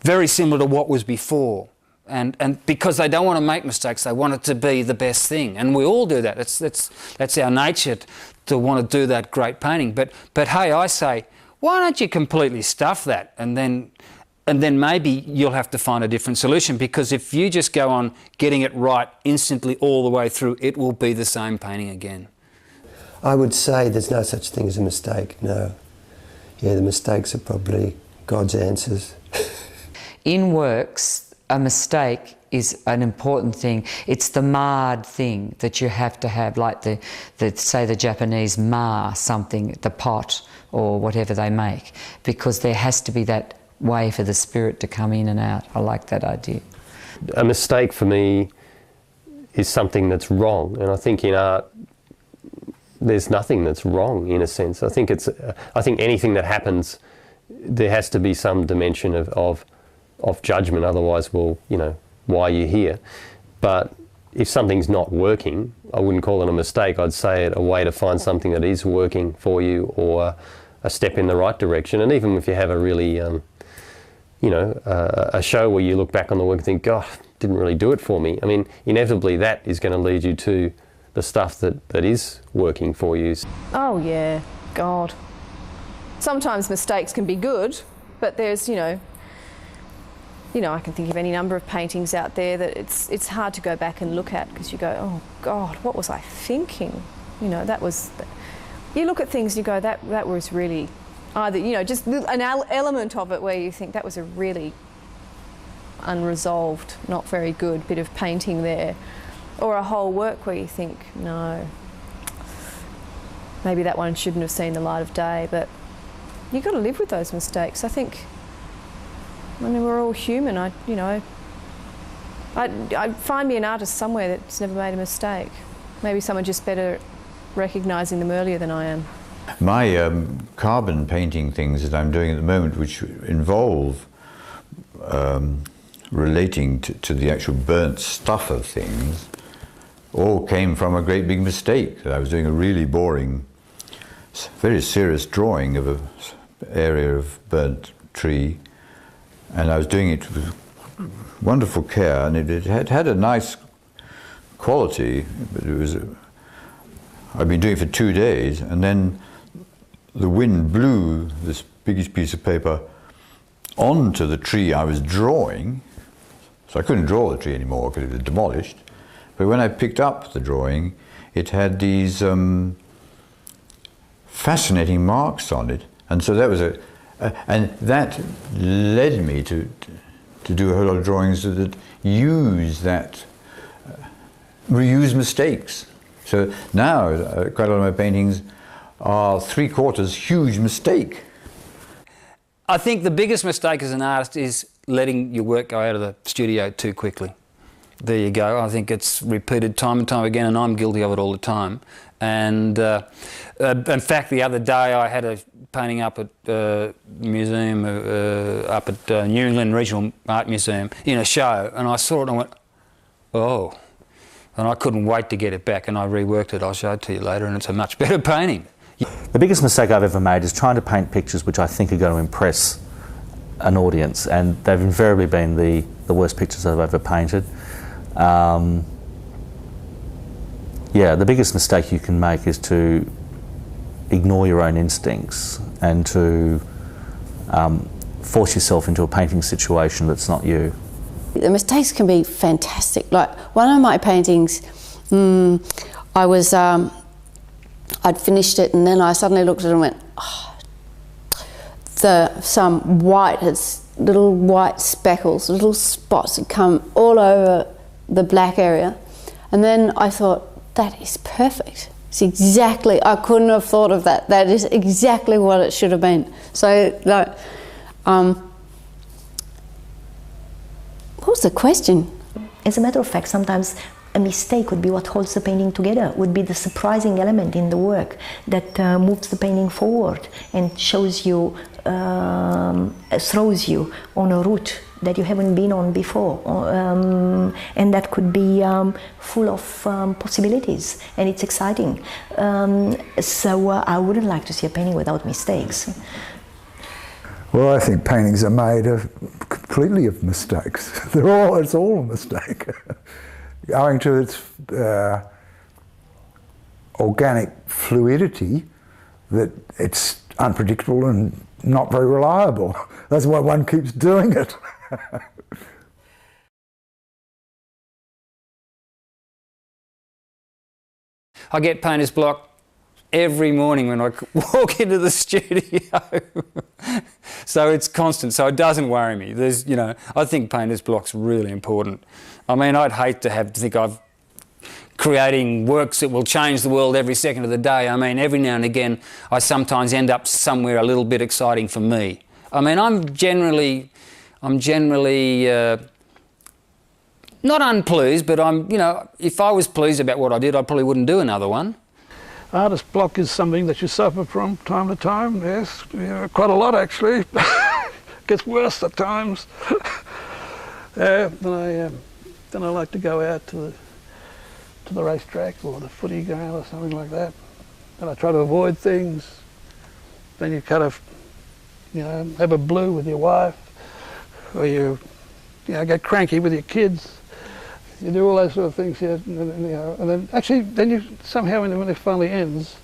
very similar to what was before. And because they don't want to make mistakes, they want it to be the best thing. And we all do that. That's our nature to want to do that great painting. But hey, I say, why don't you completely stuff that? And then maybe you'll have to find a different solution, because if you just go on getting it right instantly all the way through, it will be the same painting again. I would say there's no such thing as a mistake, no. Yeah, the mistakes are probably God's answers. In works, a mistake is an important thing. It's the marred thing that you have to have, like say the Japanese mar something, the pot or whatever they make, because there has to be that way for the spirit to come in and out. I like that idea. A mistake for me is something that's wrong, and I think in art there's nothing that's wrong in a sense. I think anything that happens, there has to be some dimension of judgment, otherwise, well, you know, why are you here? But if something's not working, I wouldn't call it a mistake. I'd say it a way to find something that is working for you, or a step in the right direction. And even if you have a really, you know, a show where you look back on the work and think, God, didn't really do it for me. I mean, inevitably that is going to lead you to the stuff that is working for you. Oh yeah, God. Sometimes mistakes can be good, but there's, you know, I can think of any number of paintings out there that it's hard to go back and look at, because you go, oh God, what was I thinking? You know, you look at things, you go, that was really either, you know, just an element of it where you think that was a really unresolved, not very good bit of painting there, or a whole work where you think, no, maybe that one shouldn't have seen the light of day. But you've got to live with those mistakes. I think, I mean, we're all human. I'd find me an artist somewhere that's never made a mistake. Maybe someone just better recognising them earlier than I am. My carbon painting things that I'm doing at the moment, which involve relating to the actual burnt stuff of things, all came from a great big mistake. I was doing a really boring, very serious drawing of an area of burnt tree, and I was doing it with wonderful care, and it had a nice quality, but it was I'd been doing it for 2 days, and then the wind blew this biggest piece of paper onto the tree I was drawing, so I couldn't draw the tree anymore because it was demolished. But when I picked up the drawing, it had these fascinating marks on it, and so that was and that led me to do a whole lot of drawings that reuse mistakes. So now quite a lot of my paintings are 3/4 huge mistake. I think the biggest mistake as an artist is letting your work go out of the studio too quickly. There you go. I think it's repeated time and time again, and I'm guilty of it all the time. And in fact, the other day I had a painting up at museum, up at New England Regional Art Museum in a show, and I saw it and I went, oh. And I couldn't wait to get it back, and I reworked it. I'll show it to you later, and it's a much better painting. The biggest mistake I've ever made is trying to paint pictures which I think are going to impress an audience, and they've invariably been the worst pictures I've ever painted. Yeah, the biggest mistake you can make is to ignore your own instincts and to force yourself into a painting situation that's not you. The mistakes can be fantastic. Like one of my paintings, I'd finished it, and then I suddenly looked at it and went, oh, some white, little white speckles, little spots had come all over the black area, and then I thought, that is perfect. It's exactly, I couldn't have thought of that. That is exactly what it should have been. So, like, what was the question? As a matter of fact, sometimes a mistake would be what holds the painting together, would be the surprising element in the work that moves the painting forward and shows you, throws you on a route that you haven't been on before, and that could be full of possibilities, and it's exciting. So I wouldn't like to see a painting without mistakes. Well, I think paintings are made completely of mistakes. It's all a mistake. Owing to its organic fluidity, that it's unpredictable and not very reliable. That's why one keeps doing it. I get painter's block every morning when I walk into the studio. So it's constant, so it doesn't worry me. There's, you know, I think painter's block's really important. I mean, I'd hate to have to think I've creating works that will change the world every second of the day. I mean, every now and again, I sometimes end up somewhere a little bit exciting for me. I mean, I'm generally not unpleased, but you know, if I was pleased about what I did, I probably wouldn't do another one. Artist block is something that you suffer from time to time, yes, quite a lot actually. Gets worse at times. Then I like to go out to the racetrack or the footy ground or something like that, and I try to avoid things. Then you kind of, you know, have a blue with your wife, or you know, get cranky with your kids. You do all those sort of things, yeah, and then actually, then you somehow, when it finally ends,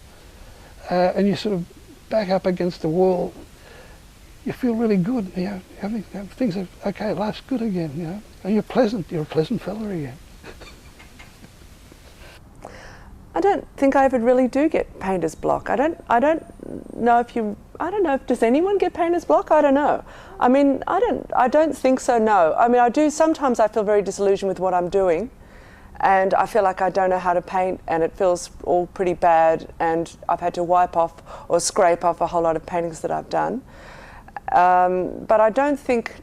and you sort of back up against the wall, you feel really good. You know, things are okay. Life's good again. You know, and you're pleasant. You're a pleasant fella again. I don't think I ever really do get painter's block. I don't know if does anyone get painter's block? I don't know. I mean, I don't think so, no. I mean, I do, sometimes I feel very disillusioned with what I'm doing, and I feel like I don't know how to paint, and it feels all pretty bad, and I've had to wipe off or scrape off a whole lot of paintings that I've done. But I don't think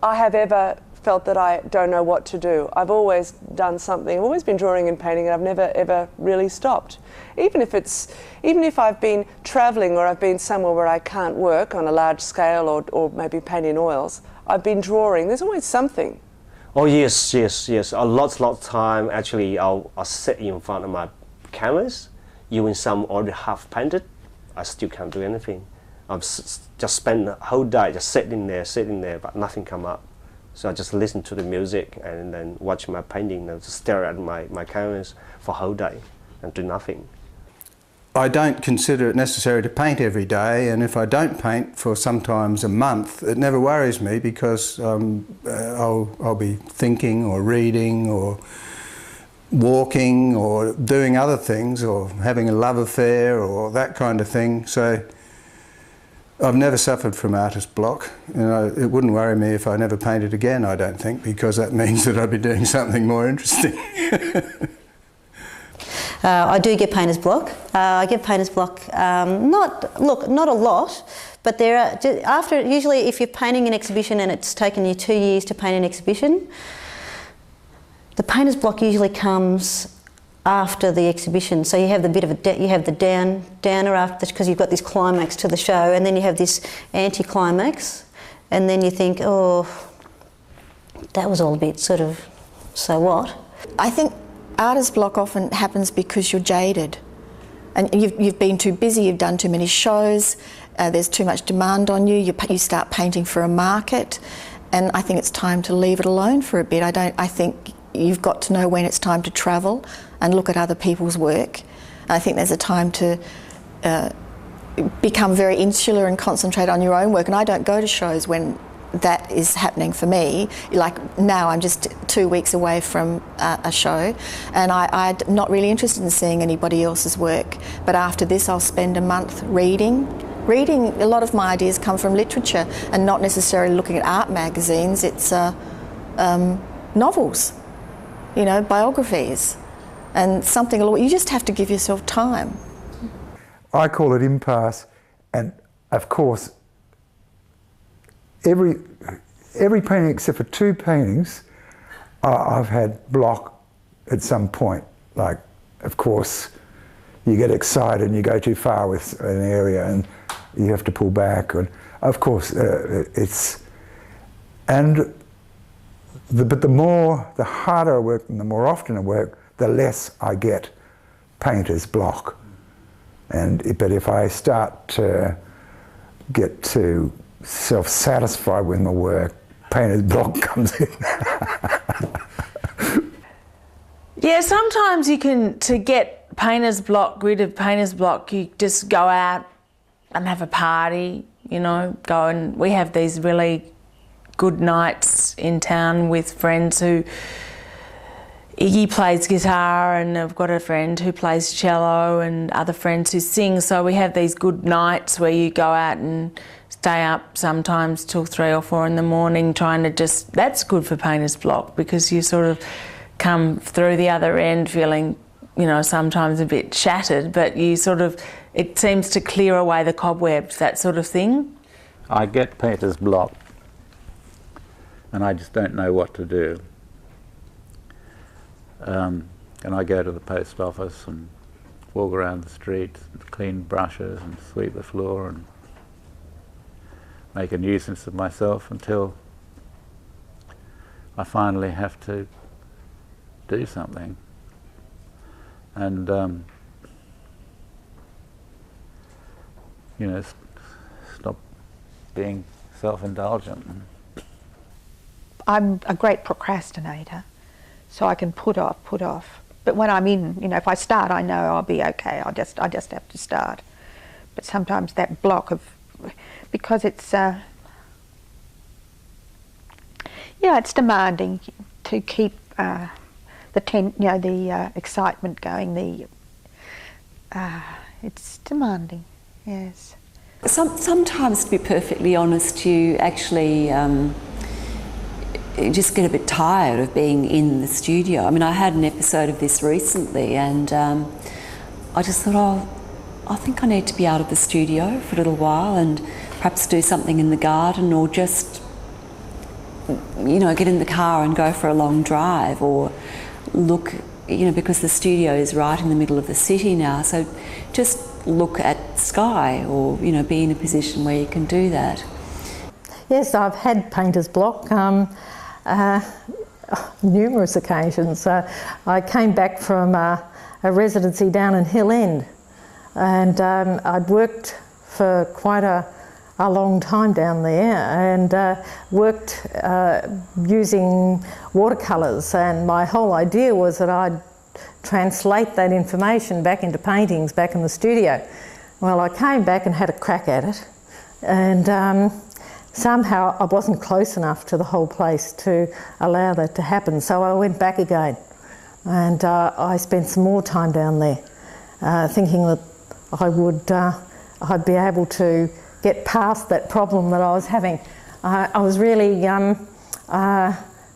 I have ever felt that I don't know what to do. I've always done something. I've always been drawing and painting, and I've never ever really stopped. Even if I've been travelling or I've been somewhere where I can't work on a large scale or maybe paint in oils, I've been drawing. There's always something. Oh yes. A lot of time actually I'll sit in front of my canvas, even some already half painted, I still can't do anything. I've just spent the whole day just sitting there, but nothing come up. So I just listen to the music and then watch my painting and just stare at my canvas for a whole day and do nothing. I don't consider it necessary to paint every day, and if I don't paint for sometimes a month, it never worries me because I'll be thinking or reading or walking or doing other things or having a love affair or that kind of thing. So I've never suffered from artist block. You know, it wouldn't worry me if I never painted again, I don't think, because that means that I'd be doing something more interesting. I do get painter's block. I get painter's block, not a lot, but there are, usually if you're painting an exhibition and it's taken you 2 years to paint an exhibition, the painter's block usually comes after the exhibition. So you have the bit of a downer after, because you've got this climax to the show, and then you have this anti-climax, and then you think, oh, that was all a bit sort of, so what? I think artist block often happens because you're jaded, and you've been too busy, you've done too many shows, there's too much demand on you, you start painting for a market, and I think it's time to leave it alone for a bit. I think you've got to know when it's time to travel and look at other people's work. I think there's a time to become very insular and concentrate on your own work, and I don't go to shows when that is happening for me. Like now I'm just 2 weeks away from a show, and I'm not really interested in seeing anybody else's work, but after this I'll spend a month reading. A lot of my ideas come from literature and not necessarily looking at art magazines. It's novels, you know, biographies, and something. You just have to give yourself time. I call it impasse, and of course every painting except for 2 paintings I've had block at some point. Like, of course, you get excited and you go too far with an area and you have to pull back, and of course but the harder I work and the more often I work, the less I get painter's block. But if I start to get to self-satisfied with my work, painter's block comes in. Yeah, sometimes you can, to get painter's block, rid of painter's block, you just go out and have a party, you know, go and we have these really good nights in town with friends who, Iggy plays guitar and I've got a friend who plays cello and other friends who sing, so we have these good nights where you go out and stay up sometimes till 3 or 4 in the morning trying to just, that's good for painter's block because you sort of come through the other end feeling, you know, sometimes a bit shattered, but you sort of, it seems to clear away the cobwebs, that sort of thing. I get painter's block and I just don't know what to do. And I go to the post office and walk around the streets and clean brushes and sweep the floor and make a nuisance of myself until I finally have to do something. And you know, stop being self-indulgent. I'm a great procrastinator, so I can put off. But when I'm in, you know, if I start, I know I'll be okay. I just have to start. But sometimes that block of, because it's, yeah, it's demanding to keep the excitement going. It's demanding, yes. Sometimes, to be perfectly honest, you actually you just get a bit tired of being in the studio. I mean, I had an episode of this recently and I just thought, oh, I think I need to be out of the studio for a little while and perhaps do something in the garden or just, you know, get in the car and go for a long drive or look, you know, because the studio is right in the middle of the city now, so just look at sky or, you know, be in a position where you can do that. Yes, I've had painter's block numerous occasions. I came back from a residency down in Hill End and I'd worked for quite a long time down there and worked using watercolours, and my whole idea was that I'd translate that information back into paintings back in the studio. Well, I came back and had a crack at it and somehow I wasn't close enough to the whole place to allow that to happen, so I went back again and I spent some more time down there thinking that I'd be able to get past that problem that I was having. I was really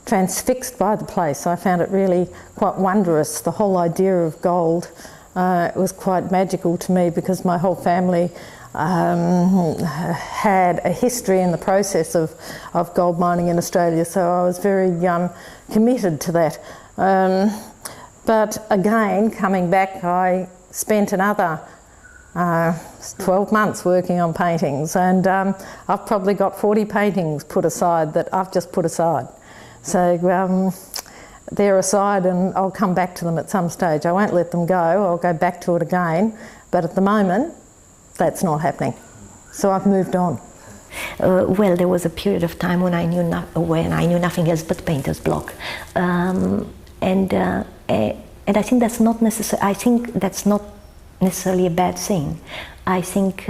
transfixed by the place. I found it really quite wondrous. The whole idea of gold was quite magical to me because my whole family had a history in the process of gold mining in Australia, so I was very committed to that. But again, coming back, I spent another 12 months working on paintings, and I've probably got 40 paintings put aside that I've just put aside. So they're aside and I'll come back to them at some stage. I won't let them go, I'll go back to it again, but at the moment that's not happening. So I've moved on. Well, there was a period of time when I knew nothing else but painter's block, and I think that's not necessary. I think that's not necessarily a bad thing. I think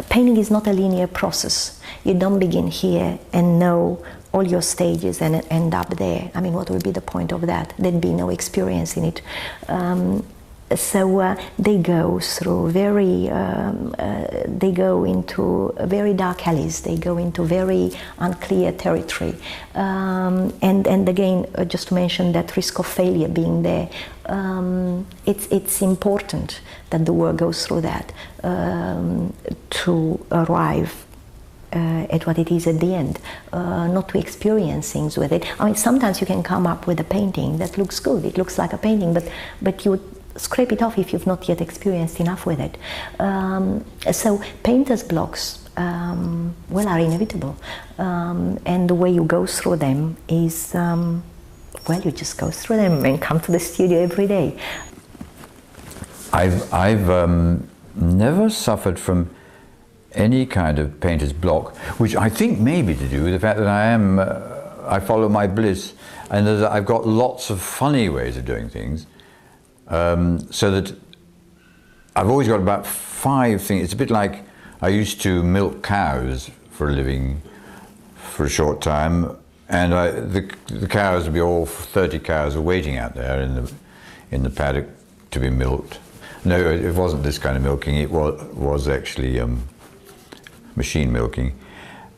painting is not a linear process. You don't begin here and know all your stages and end up there. I mean, what would be the point of that? There'd be no experience in it. So they go through they go into very dark alleys, they go into very unclear territory. And again, just to mention that risk of failure being there, it's important that the work goes through that to arrive at what it is at the end, not to experience things with it. I mean, sometimes you can come up with a painting that looks good, it looks like a painting, but you would scrape it off if you've not yet experienced enough with it. So painter's blocks, well, are inevitable, and the way you go through them is, well, you just go through them and come to the studio every day. I've never suffered from any kind of painter's block, which I think may be to do with the fact that I follow my bliss, and that I've got lots of funny ways of doing things, so that I've always got about 5 things. It's a bit like I used to milk cows for a living for a short time, and the cows would be all 30 cows are waiting out there in the paddock to be milked. No, it wasn't this kind of milking. It was actually machine milking.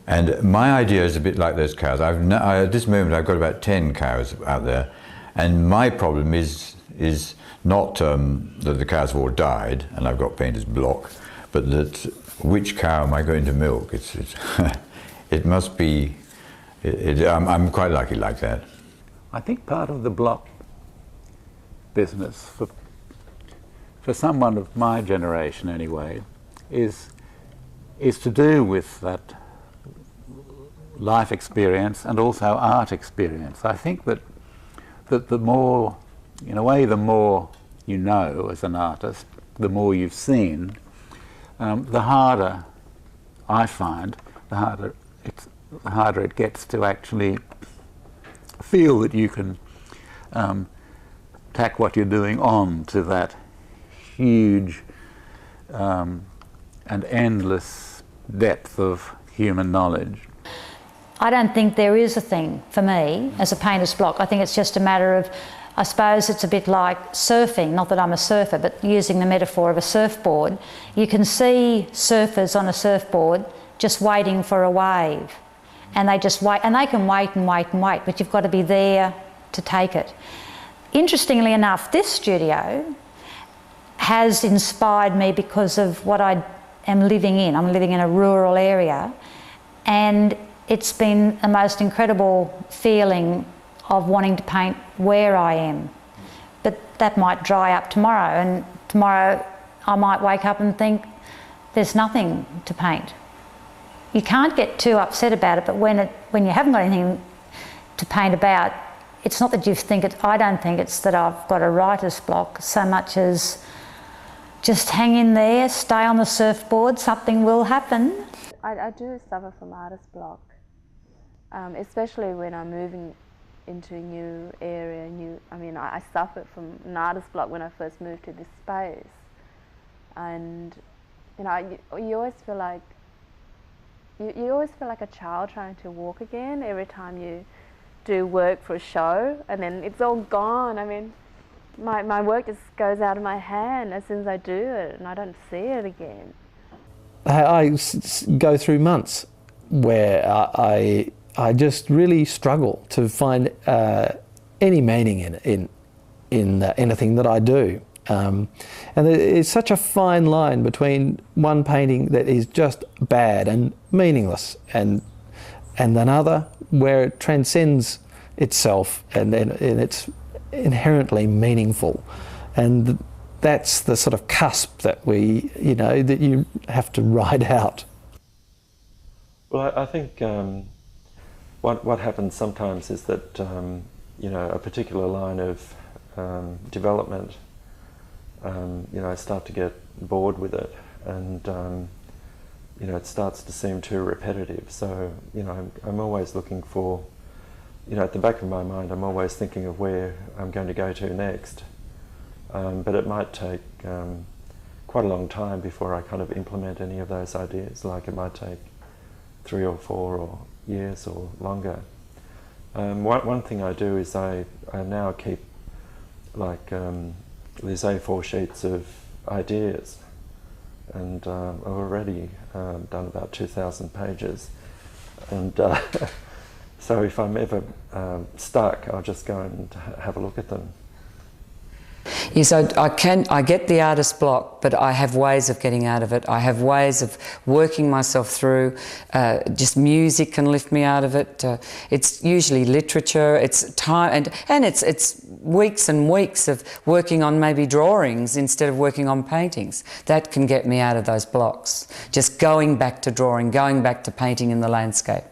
And my idea is a bit like those cows. At this moment I've got about 10 cows out there, and my problem is not that the cows have all died and I've got painter's block, but that which cow am I going to milk? It must be. I'm quite lucky like that. I think part of the block business for someone of my generation anyway is to do with that life experience and also art experience. I think that the more, in a way, the more you know as an artist, the more you've seen, the harder I find, the harder it gets to actually feel that you can tack what you're doing on to that huge and endless depth of human knowledge. I don't think there is a thing for me as a painter's block. I think it's just a matter of, I suppose it's a bit like surfing, not that I'm a surfer, but using the metaphor of a surfboard. You can see surfers on a surfboard just waiting for a wave, and they just wait, and they can wait and wait and wait, but you've got to be there to take it. Interestingly enough, this studio has inspired me because of what I am living in. I'm living in a rural area, and it's been the most incredible feeling of wanting to paint where I am. But that might dry up tomorrow, and tomorrow I might wake up and think there's nothing to paint. You can't get too upset about it, but when you haven't got anything to paint about, it's not that you think it, I don't think it's that I've got a writer's block so much as just hang in there, stay on the surfboard, something will happen. I do suffer from artist block, especially when I'm moving into a new area. I suffered from an artist block when I first moved to this space, and you always feel like you always feel like a child trying to walk again every time you do work for a show, and then it's all gone. I mean, my work just goes out of my hand as soon as I do it, and I don't see it again. I go through months where I just really struggle to find any meaning in anything that I do. And it's such a fine line between one painting that is just bad and meaningless and another where it transcends itself and it's inherently meaningful. And that's the sort of cusp that that you have to ride out. Well, I think what happens sometimes is that a particular line of development, I start to get bored with it, and it starts to seem too repetitive. So I'm always looking for, at the back of my mind, I'm always thinking of where I'm going to go to next. But it might take quite a long time before I kind of implement any of those ideas. Like it might take 3 or 4 years or longer. One thing I do is I now keep like these A4 sheets of ideas, and I've already done about 2,000 pages, and so if I'm ever stuck, I'll just go and have a look at them. Yes, I get the artist block, but I have ways of getting out of it. I have ways of working myself through. Just music can lift me out of it. It's usually literature. It's time, and it's weeks and weeks of working on maybe drawings instead of working on paintings. That can get me out of those blocks. Just going back to drawing, going back to painting in the landscape.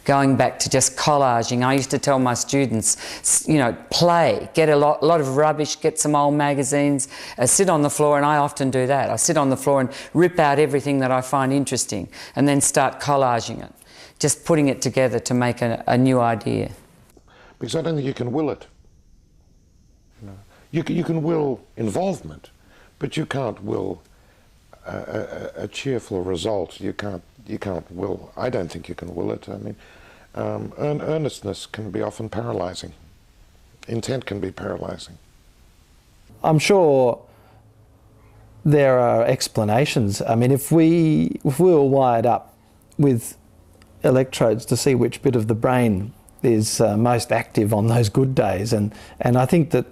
going back to just collaging. I used to tell my students, you know, play, get a lot of rubbish, get some old magazines, sit on the floor, and I often do that. I sit on the floor and rip out everything that I find interesting and then start collaging it, just putting it together to make a new idea. Because I don't think you can will it. You can will involvement, but you can't will a cheerful result. You can't will. I don't think you can will it. I mean, earnestness can be often paralysing. Intent can be paralysing. I'm sure there are explanations. I mean, if we were wired up with electrodes to see which bit of the brain is most active on those good days, and I think that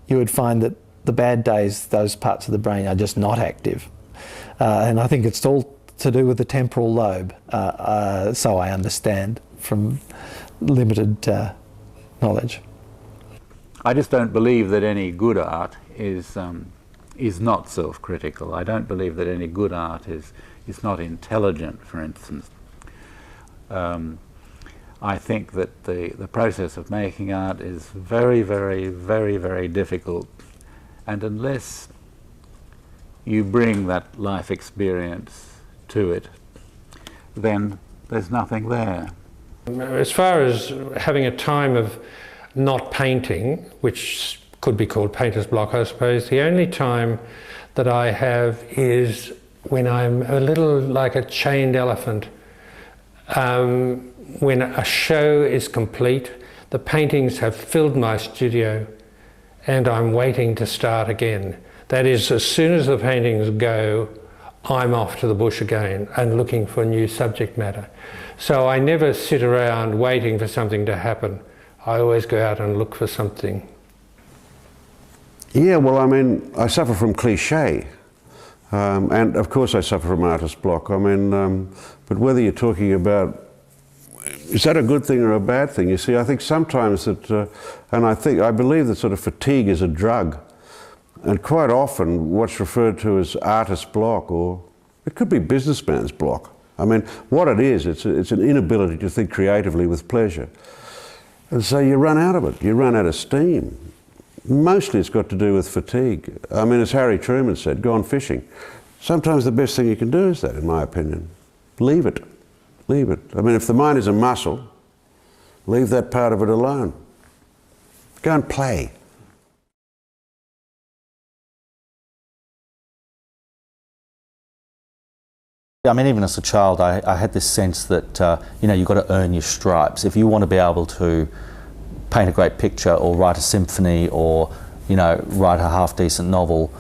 you would find that the bad days, those parts of the brain are just not active. And I think it's all to do with the temporal lobe, so I understand from limited knowledge. I just don't believe that any good art is not self-critical. I don't believe that any good art is not intelligent, for instance. I think that the process of making art is very, very, very, very difficult, and unless you bring that life experience to it, then there's nothing there. As far as having a time of not painting, which could be called painter's block, I suppose, the only time that I have is when I'm a little like a chained elephant. When a show is complete, the paintings have filled my studio and I'm waiting to start again. That is, as soon as the paintings go, I'm off to the bush again and looking for new subject matter. So I never sit around waiting for something to happen. I always go out and look for something. Yeah, well, I mean, I suffer from cliché. And of course I suffer from artist block. I mean, but whether you're talking about, is that a good thing or a bad thing? You see, I think sometimes that, and I believe that sort of fatigue is a drug. And quite often what's referred to as artist block, or it could be businessman's block. I mean, what it is, it's an inability to think creatively with pleasure. And so you run out of it, you run out of steam. Mostly it's got to do with fatigue. I mean, as Harry Truman said, gone fishing. Sometimes the best thing you can do is that, in my opinion. Leave it. Leave it. I mean, if the mind is a muscle, leave that part of it alone. Go and play. I mean, even as a child, I had this sense that, you know, you've got to earn your stripes. If you want to be able to paint a great picture or write a symphony or, you know, write a half-decent novel,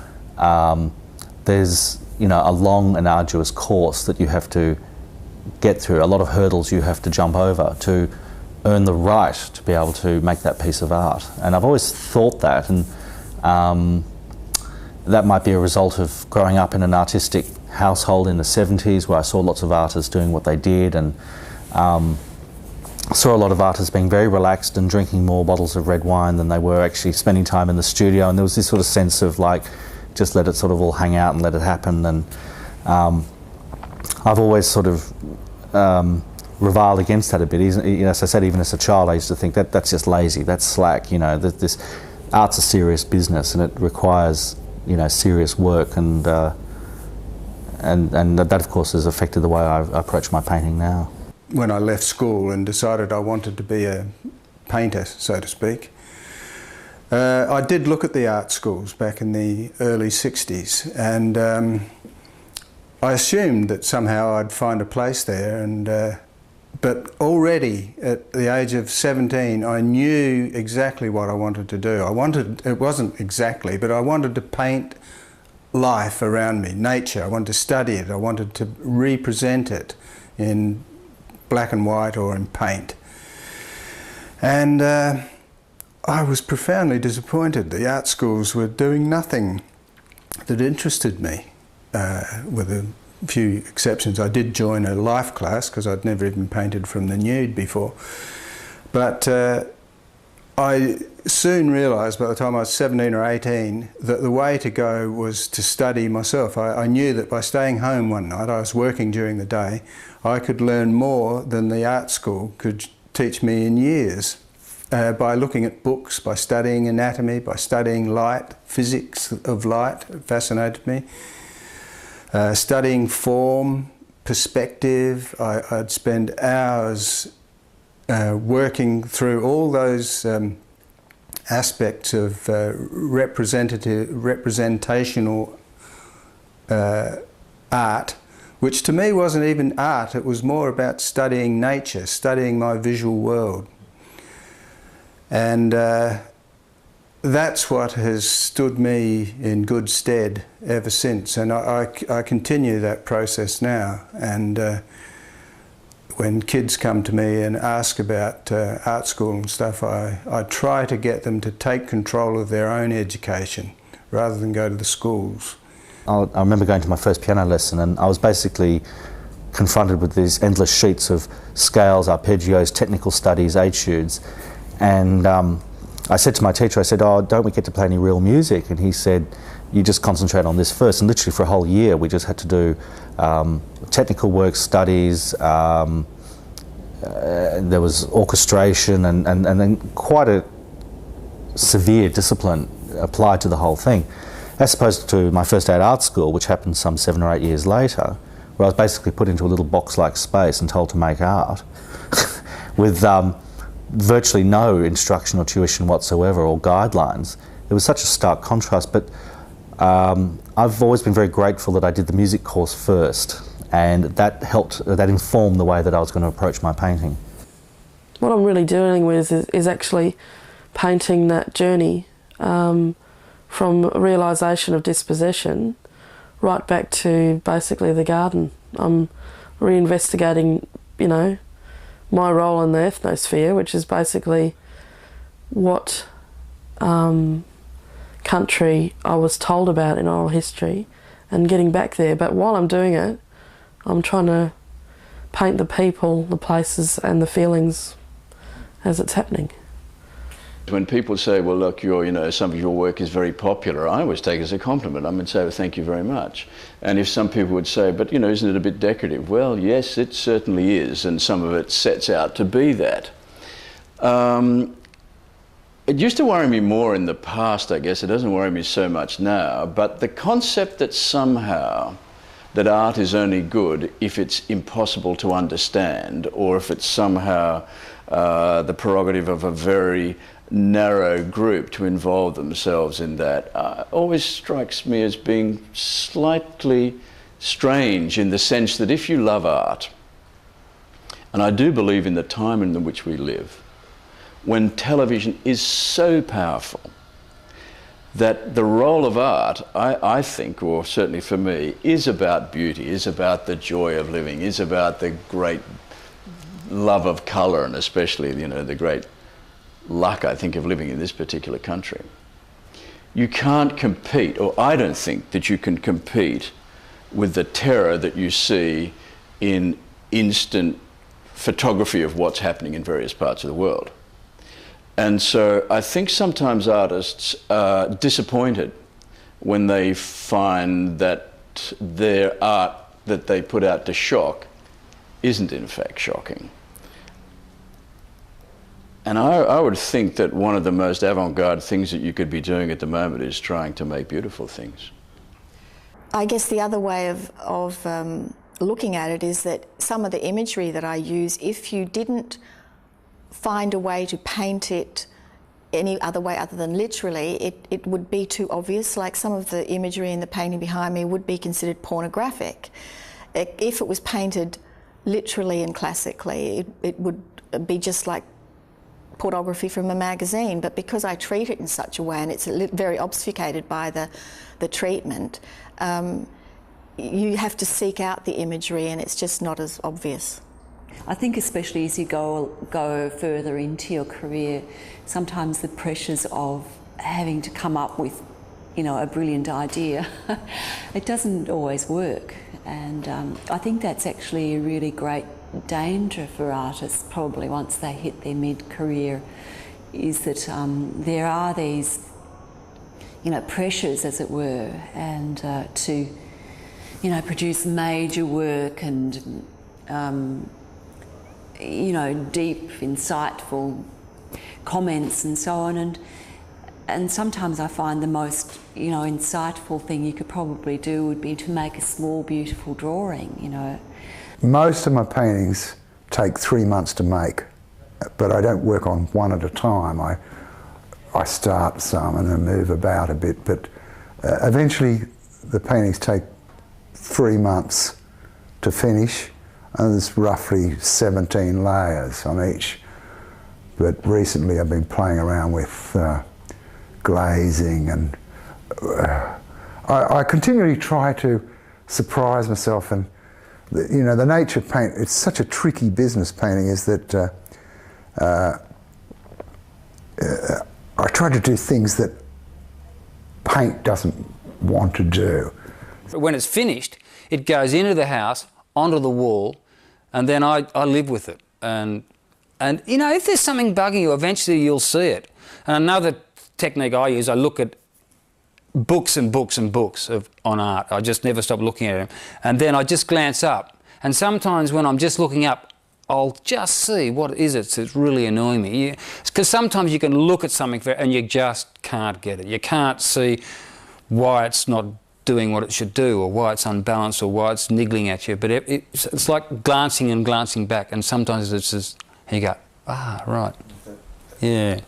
there's, you know, a long and arduous course that you have to get through, a lot of hurdles you have to jump over to earn the right to be able to make that piece of art. And I've always thought that, and that might be a result of growing up in an artistic household in the 70s where I saw lots of artists doing what they did, and saw a lot of artists being very relaxed and drinking more bottles of red wine than they were actually spending time in the studio, and there was this sort of sense of like, just let it sort of all hang out and let it happen. And I've always sort of reviled against that a bit. You know, as I said, even as a child I used to think that's just lazy, that's slack, you know, that this art's a serious business and it requires, you know, serious work, and that of course has affected the way I approach my painting now. When I left school and decided I wanted to be a painter, so to speak, I did look at the art schools back in the early 60s, and I assumed that somehow I'd find a place there, and but already at the age of 17 I knew exactly what I wanted to do. It wasn't exactly, but I wanted to paint life around me, nature. I wanted to study it, I wanted to represent it in black and white or in paint. And I was profoundly disappointed. The art schools were doing nothing that interested me, with a few exceptions. I did join a life class because I'd never even painted from the nude before. But I soon realised by the time I was 17 or 18 that the way to go was to study myself. I knew that by staying home one night, I was working during the day, I could learn more than the art school could teach me in years by looking at books, by studying anatomy, by studying light, physics of light, it fascinated me, studying form, perspective. I'd spend hours working through all those aspects of representational art, which to me wasn't even art, it was more about studying nature, studying my visual world. And that's what has stood me in good stead ever since, and I continue that process now. And when kids come to me and ask about art school and stuff, I try to get them to take control of their own education rather than go to the schools. I remember going to my first piano lesson, and I was basically confronted with these endless sheets of scales, arpeggios, technical studies, etudes, and I said to my teacher, I said, "Oh, don't we get to play any real music?" And he said, "You just concentrate on this first." And literally for a whole year we just had to do technical work studies, there was orchestration and then quite a severe discipline applied to the whole thing, as opposed to my first day at art school, which happened some 7 or 8 years later, where I was basically put into a little box-like space and told to make art with virtually no instruction or tuition whatsoever or guidelines. It was such a stark contrast, but I've always been very grateful that I did the music course first, and that helped, that informed the way that I was going to approach my painting. What I'm really dealing with is actually painting that journey from realisation of dispossession right back to basically the garden. I'm reinvestigating, you know, my role in the ethnosphere, which is basically what country I was told about in oral history, and getting back there. But while I'm doing it, I'm trying to paint the people, the places and the feelings as it's happening. When people say, well, look, some of your work is very popular, I always take it as a compliment. I would say, well, thank you very much. And if some people would say, but, isn't it a bit decorative? Well, yes, it certainly is, and some of it sets out to be that. It used to worry me more in the past, I guess. It doesn't worry me so much now. But the concept that somehow that art is only good if it's impossible to understand, or if it's somehow the prerogative of a very narrow group to involve themselves in that, always strikes me as being slightly strange, in the sense that if you love art, and I do believe in the time in which we live, when television is so powerful, that the role of art, I think, or certainly for me, is about beauty, is about the joy of living, is about the great love of colour, and especially, the great luck, I think, of living in this particular country. You can't compete, or I don't think that you can compete with the terror that you see in instant photography of what's happening in various parts of the world. And so I think sometimes artists are disappointed when they find that their art that they put out to shock isn't in fact shocking. And I would think that one of the most avant-garde things that you could be doing at the moment is trying to make beautiful things. I guess the other way of looking at it is that some of the imagery that I use, if you didn't find a way to paint it any other way other than literally, it would be too obvious. Like some of the imagery in the painting behind me would be considered pornographic. If it was painted literally and classically, it would be just like pornography from a magazine. But because I treat it in such a way, and it's very obfuscated by the treatment, you have to seek out the imagery, and it's just not as obvious. I think especially as you go further into your career, sometimes the pressures of having to come up with, a brilliant idea, it doesn't always work. And I think that's actually a really great danger for artists, probably once they hit their mid-career, is that there are these, pressures, as it were, and to, produce major work and, deep, insightful comments and so on. And sometimes I find the most, insightful thing you could probably do would be to make a small, beautiful drawing, Most of my paintings take 3 months to make, but I don't work on one at a time. I start some and then move about a bit, but eventually the paintings take 3 months to finish, and there's roughly 17 layers on each. But recently I've been playing around with glazing, and I continually try to surprise myself. And the nature of paint, it's such a tricky business, painting, is that I try to do things that paint doesn't want to do. When it's finished, it goes into the house, onto the wall, and then I live with it. And if there's something bugging you, eventually you'll see it. And another technique I use, I look at books and books and books on art. I just never stop looking at them. And then I just glance up. And sometimes when I'm just looking up, I'll just see what is it that's really annoying me. Because sometimes you can look at something and you just can't get it. You can't see why it's not doing what it should do, or why it's unbalanced, or why it's niggling at you. But it's like glancing and glancing back, and sometimes it's just, you go, right, yeah.